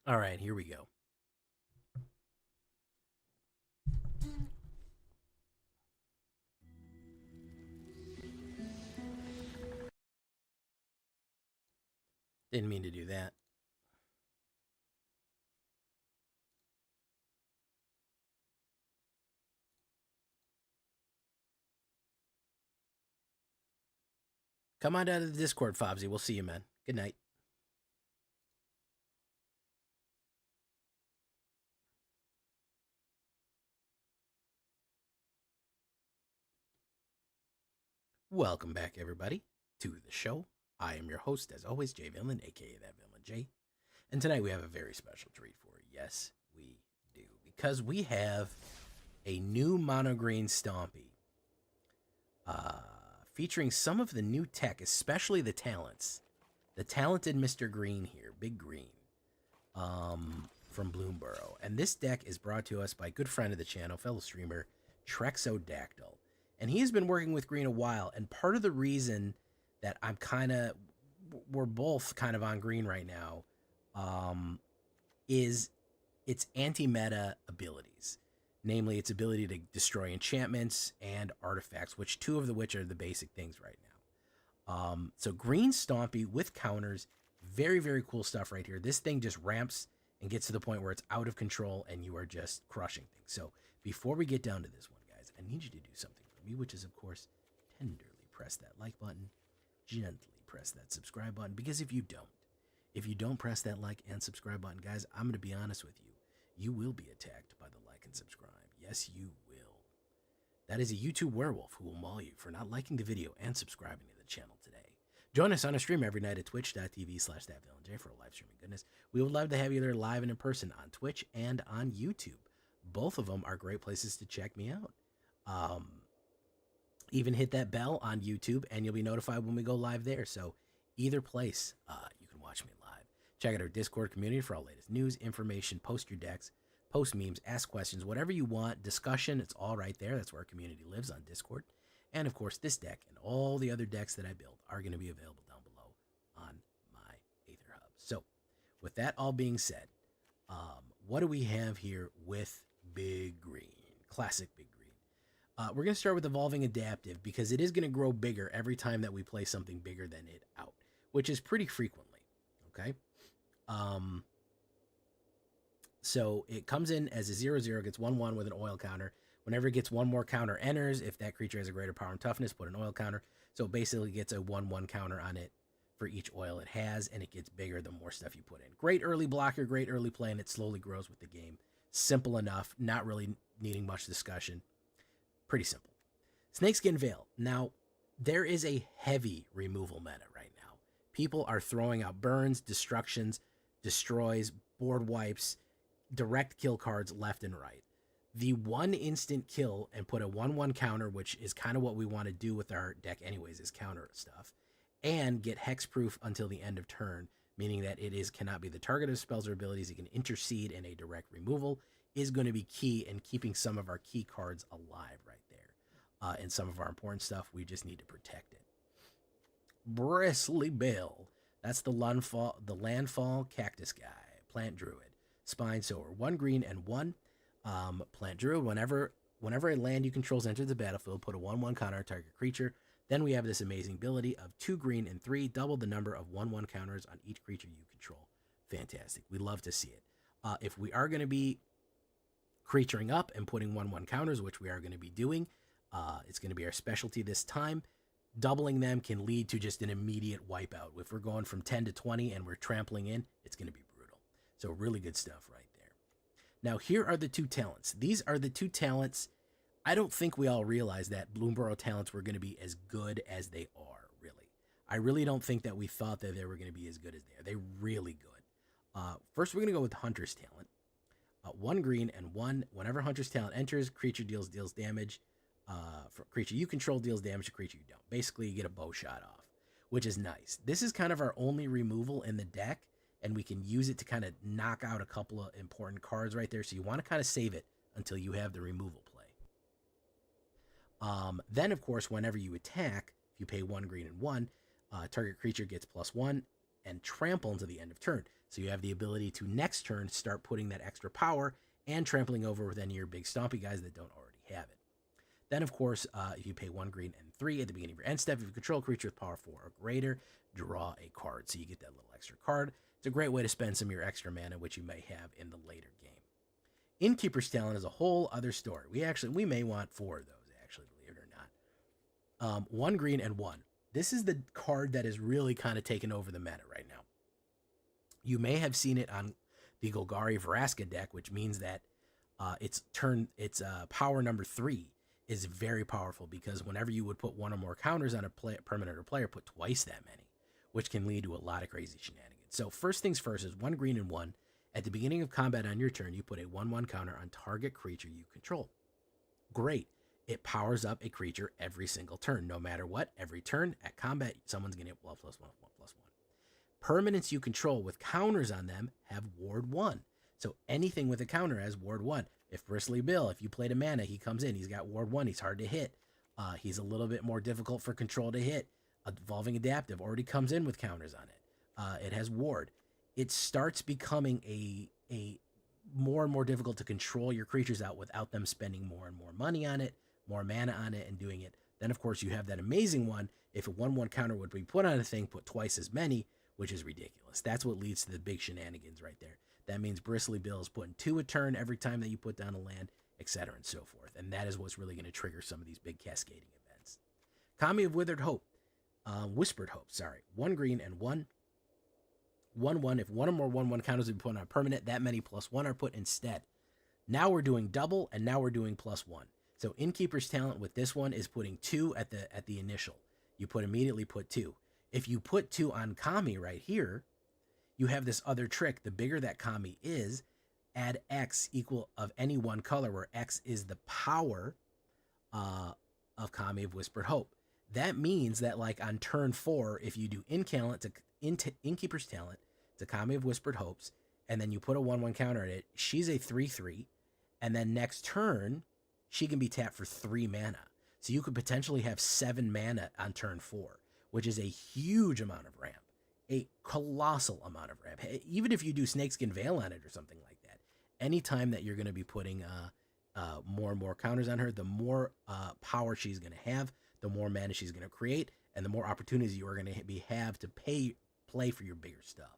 All right, here we go. Didn't mean to do that. Come on down to the Discord, Fobsy. We'll see you, man. Good night. Welcome back, everybody, to the show. I am your host, as always, Jay Villain, aka that Villain J. And tonight we have a very special treat for you. Yes, we do. Because we have a new mono green Stompy. Featuring some of the new tech, especially the talents. The talented Mr. Green here, Big Green, from BLOOMBURROW. And this deck is brought to us by a good friend of the channel, fellow streamer, Trexodactyl. And he has been working with Green a while. And part of the reason that we're both kind of on Green right now, is its anti-meta abilities. Namely, its ability to destroy enchantments and artifacts, which two of which are the basic things right now. So Green Stompy with counters, very, very cool stuff right here. This thing just ramps and gets to the point where it's out of control and you are just crushing things. So before we get down to this one, guys, I need you to do something for me, which is, of course, tenderly press that like button, gently press that subscribe button, because if you don't press that like and subscribe button, guys, I'm going to be honest with you. You will be attacked by the like and subscribe. Yes, you will. That is a YouTube werewolf who will maul you for not liking the video and subscribing to the channel today. Join us on a stream every night at twitch.tv/thatvillainj for a live streaming goodness. We would love to have you there live and in person on Twitch and on YouTube. Both of them are great places to check me out. Even hit that bell on YouTube and you'll be notified when we go live there. So either place, you can watch me live. Check out our Discord community for all latest news, information, post your decks, post memes, ask questions, whatever you want, discussion, it's all right there. That's where our community lives, on Discord. And of course, this deck and all the other decks that I build are going to be available down below on my AetherHub. So with that all being said, what do we have here with Big Green? Classic Big Green. We're going to start with Evolving Adaptive, because it is going to grow bigger every time that we play something bigger than it out, which is pretty frequently, okay? So it comes in as a 0/0, gets 1/1 with an oil counter. Whenever it gets one more counter enters, if that creature has a greater power and toughness, put an oil counter. So it basically gets a 1/1 counter on it for each oil it has, and it gets bigger the more stuff you put in. Great early blocker, great early play, and it slowly grows with the game. Simple enough, not really needing much discussion. Pretty simple. Snakeskin Veil. Now, there is a heavy removal meta right now. People are throwing out burns, destructions, destroys, board wipes, direct kill cards left and right. The one instant kill and put a 1/1 counter, which is kind of what we want to do with our deck anyways, is counter stuff, and get hexproof until the end of turn, meaning that cannot be the target of spells or abilities. It can intercede in a direct removal, is going to be key in keeping some of our key cards alive right there. And some of our important stuff, we just need to protect it. Bristly Bill. That's the landfall cactus guy. Plant Druid. Spine Sower. 1 green and 1. Plant Druid. Whenever a land you control enters the battlefield, put a 1/1 counter on target creature. Then we have this amazing ability of 2 green and 3, double the number of 1/1 counters on each creature you control. Fantastic. We love to see it. If we are going to be creaturing up and putting 1/1 counters, which we are going to be doing, it's going to be our specialty this time. Doubling them can lead to just an immediate wipeout. If we're going from 10 to 20 and we're trampling in, it's going to be brutal. So really good stuff right there. Now, here are the 2 talents. These are the 2 talents. I don't think we all realized that Bloomburrow talents were going to be as good as they are, really. I really don't think that we thought that they were going to be as good as they are. They're really good. First, we're going to go with Hunter's talent. 1 green and 1. Whenever Hunter's talent enters, creature deals damage. For creature you control deals damage to creature you don't. Basically, you get a bow shot off, which is nice. This is kind of our only removal in the deck, and we can use it to kind of knock out a couple of important cards right there. So you want to kind of save it until you have the removal play. Then, of course, whenever you attack, if you pay 1 green and 1, target creature gets +1 and trample until the end of turn. So you have the ability to next turn start putting that extra power and trampling over with any of your big stompy guys that don't already have it. Then, of course, if you pay 1 green and 3 at the beginning of your end step, if you control a creature with power 4 or greater, draw a card. So you get that little extra card. It's a great way to spend some of your extra mana, which you may have in the later game. Innkeeper's Talent is a whole other story. We may want 4 of those, actually, believe it or not. 1 green and 1. This is the card that is really kind of taking over the meta right now. You may have seen it on the Golgari Vraska deck, which means that its power number 3 is very powerful, because whenever you would put 1 or more counters on a permanent or player, put twice that many, which can lead to a lot of crazy shenanigans. So first things first is 1 green and 1. At the beginning of combat on your turn, you put a 1/1 counter on target creature you control. Great. It powers up a creature every single turn. No matter what, every turn at combat, someone's going to get +1/+1/+1. Permanents you control with counters on them have ward 1. So anything with a counter has ward 1. If Bristly Bill, if you played a mana, he comes in, he's got ward 1, he's hard to hit. He's a little bit more difficult for control to hit. Evolving Adaptive already comes in with counters on it. It has ward. It starts becoming a more and more difficult to control your creatures out without them spending more and more money on it, more mana on it, and doing it. Then, of course, you have that amazing one. If a 1/1 counter would be put on a thing, put twice as many, which is ridiculous. That's what leads to the big shenanigans right there. That means Bristly Bill is putting 2 a turn every time that you put down a land, etc. and so forth. And that is what's really going to trigger some of these big cascading events. Kami of Whispered Hope. 1 green and 1. 1/1. If 1 or more 1/1 counters are put on a permanent, that many +1 are put instead. Now we're doing double, and now we're doing +1. So Innkeeper's Talent with this one is putting 2 at the initial. You immediately put 2. If you put 2 on Kami right here, you have this other trick. The bigger that Kami is, add X equal of any one color, where X is the power of Kami of Whispered Hope. That means that, like, on turn 4, if you do Innkeeper's Talent to Kami of Whispered Hopes, and then you put a 1/1 counter at it, she's a 3/3, and then next turn, she can be tapped for 3 mana. So you could potentially have 7 mana on turn 4, which is a huge amount of ramp. A colossal amount of ramp. Even if you do Snakeskin Veil on it or something like that, anytime that you're going to be putting more and more counters on her, the more power she's going to have, the more mana she's going to create, and the more opportunities you are going to have to play for your bigger stuff.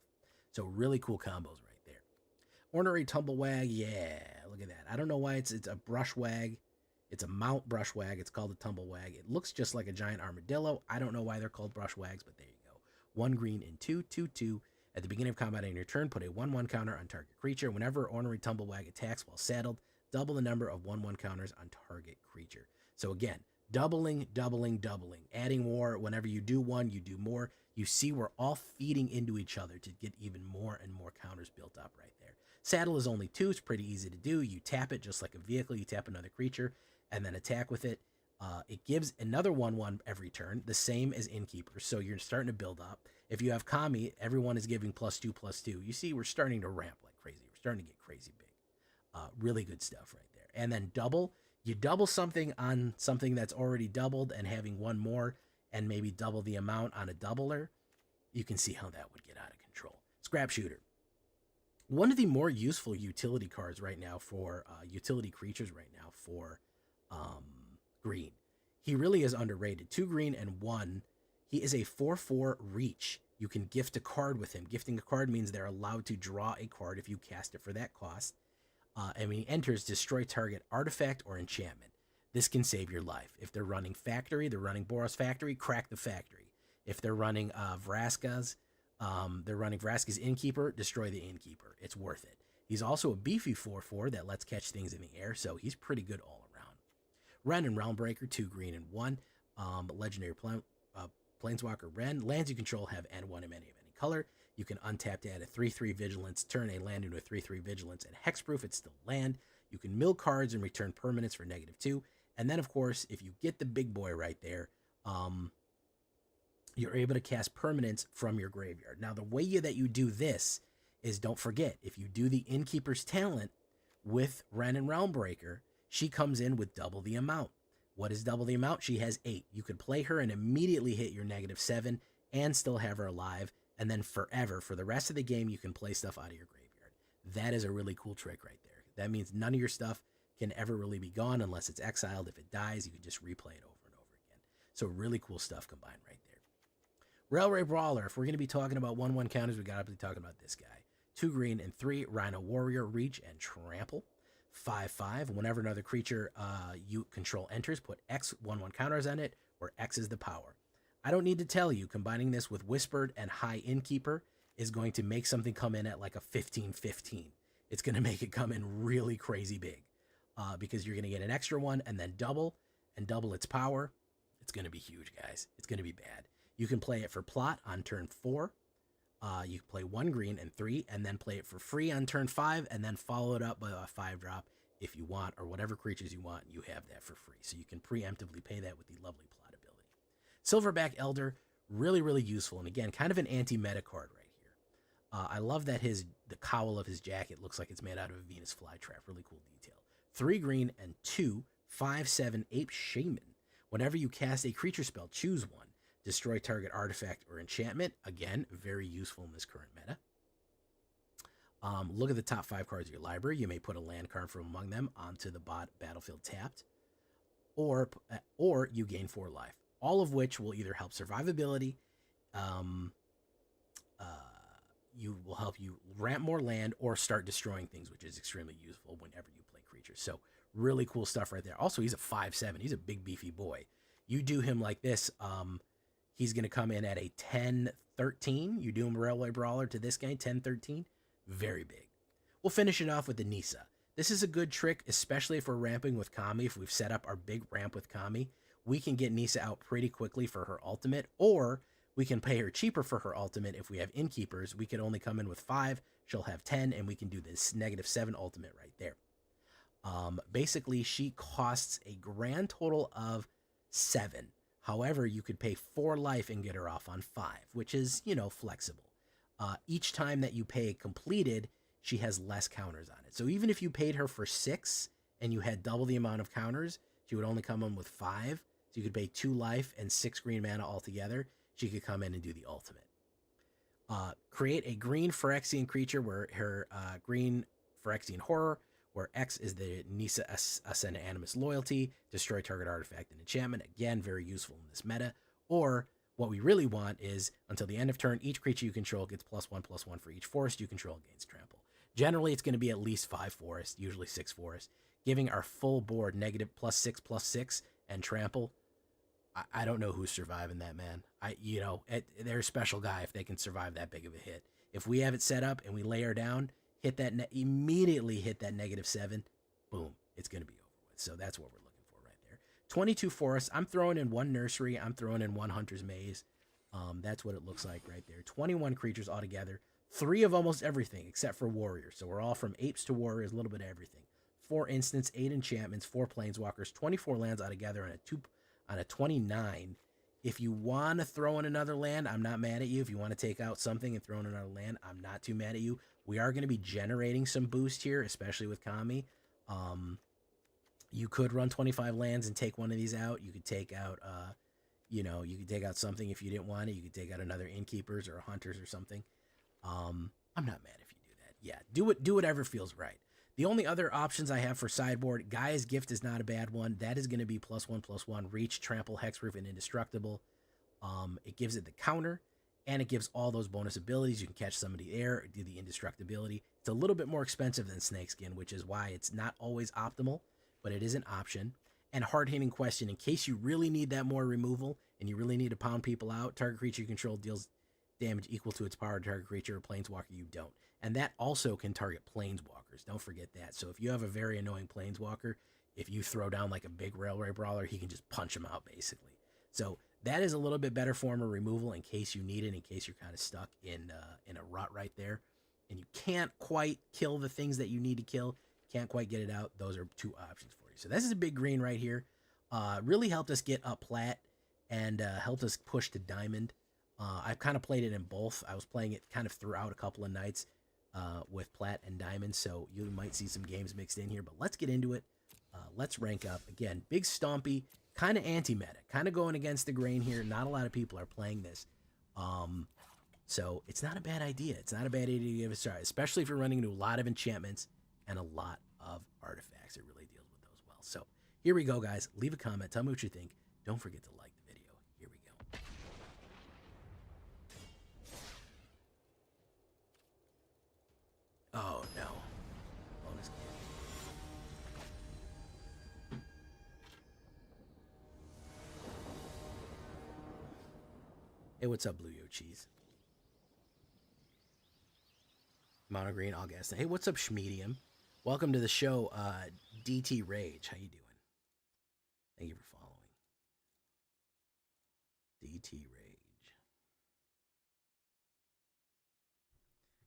So really cool combos right there. Ornery Tumblewag, yeah, look at that. I don't know why it's a brushwag. It's a mount brushwag. It's called a Tumblewag. It looks just like a giant armadillo. I don't know why they're called brushwags, but there you go. 1 green and 2, 2/2. At the beginning of combat on your turn, put a 1/1 counter on target creature. Whenever Ornery Tumblewag attacks while saddled, double the number of 1/1 counters on target creature. So again, doubling, adding more. Whenever you do one, you do more. You see we're all feeding into each other to get even more and more counters built up right there. Saddle is only 2. It's pretty easy to do. You tap it just like a vehicle. You tap another creature and then attack with it. It gives another 1/1 every turn, the same as Innkeeper. So you're starting to build up. If you have Kami, everyone is giving +2/+2. You see, we're starting to ramp like crazy. We're starting to get crazy big. Really good stuff right there. And then double. You double something on something that's already doubled, and having 1 more and maybe double the amount on a doubler, you can see how that would get out of control. Scrap Shooter. One of the more useful utility cards right now for utility creatures right now for green. He really is underrated. 2 green and 1. He is a 4/4 reach. You can gift a card with him. Gifting a card means they're allowed to draw a card if you cast it for that cost. And when he enters, destroy target artifact or enchantment. This can save your life. If they're running Factory, they're running Boros Factory, crack the Factory. If they're running Vraska's Innkeeper, destroy the Innkeeper. It's worth it. He's also a beefy 4/4 that lets catch things in the air, so he's pretty good all around. Ren and Realmbreaker, 2 green and 1. Legendary Planeswalker Ren. Lands you control have N1 of any color. You can untap to add a 3/3 Vigilance, turn a land into a 3/3 Vigilance, and Hexproof, it's still land. You can mill cards and return permanents for -2. And then, of course, if you get the big boy right there, you're able to cast permanents from your graveyard. Now, the way that you do this is, don't forget, if you do the Innkeeper's talent with Ren and Realmbreaker, she comes in with double the amount. What is double the amount? She has 8. You could play her and immediately hit your -7 and still have her alive. And then forever, for the rest of the game, you can play stuff out of your graveyard. That is a really cool trick right there. That means none of your stuff can ever really be gone unless it's exiled. If it dies, you can just replay it over and over again. So really cool stuff combined right there. Railway Brawler. If we're going to be talking about 1/1 counters, we got to be talking about this guy. 2 green and 3, Rhino Warrior, Reach and Trample. 5/5. Whenever another creature you control enters, put X 1/1 counters on it, where X is the power. I don't need to tell you, combining this with Whispered and High Innkeeper is going to make something come in at like a 15/15. It's going to make it come in really crazy big because you're going to get an extra one and then double its power. It's going to be huge, guys. It's going to be bad. You can play it for plot on turn 4. You can play 1 green and 3 and then play it for free on turn 5 and then follow it up by a 5-drop if you want, or whatever creatures you want. You have that for free. So you can preemptively pay that with the lovely plot ability. Silverback Elder, really, really useful. And again, kind of an anti-meta card right here. I love that the cowl of his jacket looks like it's made out of a Venus flytrap. Really cool detail. 3 green and 2, 5/7 Ape Shaman. Whenever you cast a creature spell, choose one. Destroy target artifact or enchantment. Again, very useful in this current meta. Look at the top 5 cards of your library. You may put a land card from among them onto the battlefield tapped. Or you gain 4 life. All of which will either help survivability, you will help you ramp more land, or start destroying things, which is extremely useful whenever you play creatures. So really cool stuff right there. Also, he's a 5/7. He's a big beefy boy. You do him like this, he's going to come in at a 10/13. You do him Railway Brawler to this guy, 10/13. Very big. We'll finish it off with the Nisa. This is a good trick, especially if we're ramping with Kami. If we've set up our big ramp with Kami, we can get Nisa out pretty quickly for her ultimate, or we can pay her cheaper for her ultimate. If we have Innkeepers, we can only come in with 5, she'll have 10, and we can do this -7 ultimate right there. Basically, she costs a grand total of 7. However, you could pay 4 life and get her off on 5, which is, flexible. Each time that you pay completed, she has less counters on it. So even if you paid her for 6 and you had double the amount of counters, she would only come in with 5. So you could pay 2 life and 6 green mana altogether. She could come in and do the ultimate. Create a green Phyrexian creature where her green Phyrexian Horror, where X is the Nisa Ascend Animus loyalty, destroy target artifact and enchantment. Again, very useful in this meta. Or what we really want is, until the end of turn, each creature you control gets +1/+1 for each forest you control against trample. Generally, it's going to be at least 5 forests, usually 6 forests, giving our full board -+6/+6 and trample. I don't know who's surviving that, man. They're a special guy if they can survive that big of a hit. If we have it set up and we lay her down, immediately hit that -7, boom, it's going to be over with. So that's what we're looking for right there. 22 forests. I'm throwing in 1 nursery. I'm throwing in 1 hunter's maze. That's what it looks like right there. 21 creatures altogether. 3 of almost everything except for warriors. So we're all from apes to warriors, a little bit of everything. 4 instants, 8 enchantments, 4 planeswalkers, 24 lands altogether on a 29. If you want to throw in another land, I'm not mad at you. If you want to take out something and throw in another land, I'm not too mad at you. We are going to be generating some boost here, especially with Kami. You could run 25 lands and take one of these out. You could take out, you could take out something if you didn't want it. You could take out another Innkeepers or Hunters or something. I'm not mad if you do that. Yeah, do whatever feels right. The only other options I have for sideboard, Gaia's Gift is not a bad one. That is going to be +1/+1, reach, trample, hexproof, and indestructible. It gives it the counter, and it gives all those bonus abilities. You can catch somebody there, do the indestructibility. It's a little bit more expensive than Snakeskin, which is why it's not always optimal, but it is an option. And hard-hitting question, in case you really need that more removal and you really need to pound people out, target creature you control deals damage equal to its power to target creature or planeswalker you don't. And that also can target planeswalkers. Don't forget that. So if you have a very annoying planeswalker, if you throw down like a big railway brawler, he can just punch him out basically. So that is a little bit better form of removal in case you need it, in case you're kind of stuck in a rut right there. And you can't quite kill the things that you need to kill. Can't quite get it out. Those are two options for you. So this is a big green right here. Really helped us get up plat and helped us push to diamond. I've kind of played it in both. I was playing it kind of throughout a couple of nights with plat and diamond, so you might see some games mixed in here. But let's get into it. Let's rank up. Again, big stompy, kind of anti-meta, kind of going against the grain here. Not a lot of people are playing this. So it's not a bad idea. It's not a bad idea to give it a try, especially if you're running into a lot of enchantments and a lot of artifacts. It really deals with those well. So here we go, guys. Leave a comment. Tell me what you think. Don't forget to like the video. Here we go. Oh, no. Bonus game. Hey, what's up, Blue Yo Cheese? Mono Green, all gas. Hey, what's up, Schmedium? Welcome to the show, DT Rage. How you doing? Thank you for following. DT Rage.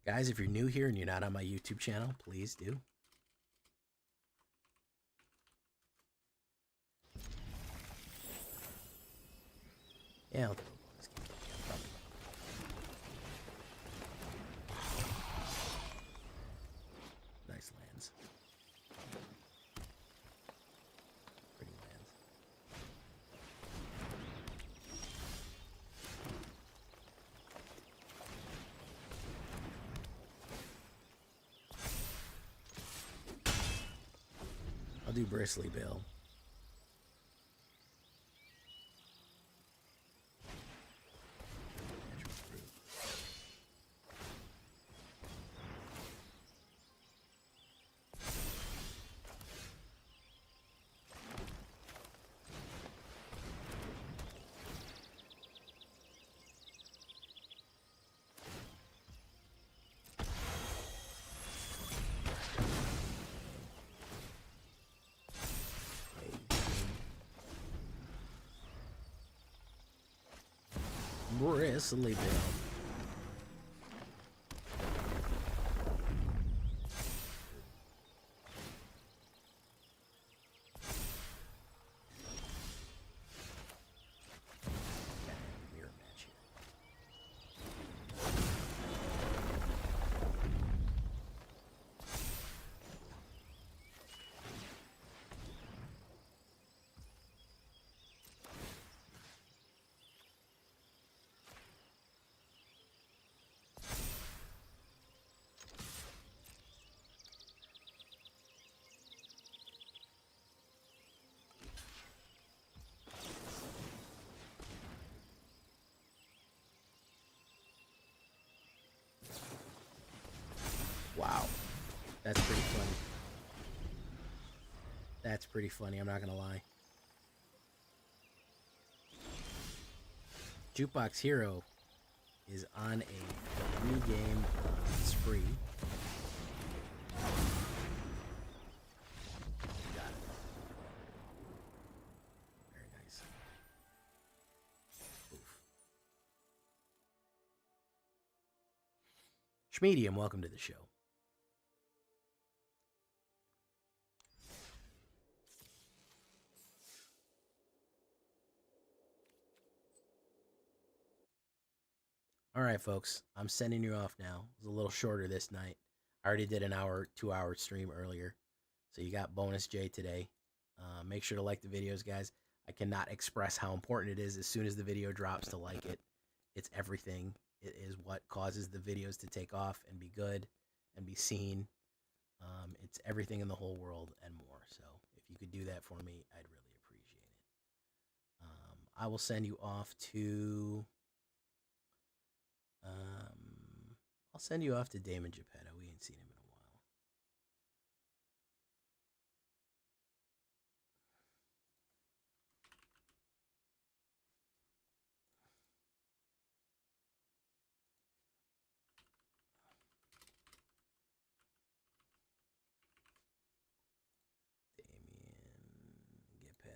Guys, if you're new here and you're not on my YouTube channel, please do. Yeah, I'll do a bonus game. Nice lands. Pretty lands. I'll do Bristly Bill. Bristly Bill. Mirror match here. Wow. That's pretty funny. That's pretty funny, I'm not gonna lie. Jukebox Hero is on a 3-game spree. Got it. Very nice. Oof. Schmedium, welcome to the show. All right, folks, I'm sending you off now. It was a little shorter this night. I already did an hour, 2-hour stream earlier. So you got bonus J today. Make sure to like the videos, guys. I cannot express how important it is as soon as the video drops to like it. It's everything. It is what causes the videos to take off and be good and be seen. It's everything in the whole world and more. So if you could do that for me, I'd really appreciate it. I will send you off to. I'll send you off to Damon Geppetto. We ain't seen him in a while. Damien Geppetto.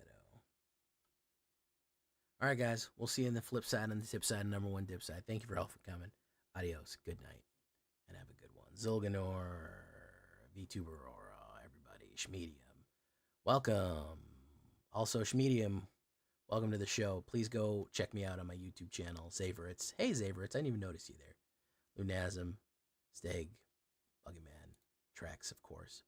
All right, guys. We'll see you on the flip side and the tip side, number one dip side. Thank you for all for coming. Adios. Good night. And have a good one. Zilganor, VTuber Aura, everybody. Schmedium. Welcome. Also, Schmedium, welcome to the show. Please go check me out on my YouTube channel, Zavritz. Hey, Zavritz. I didn't even notice you there. Lunasm, Steg, Buggy Man, Tracks, of course.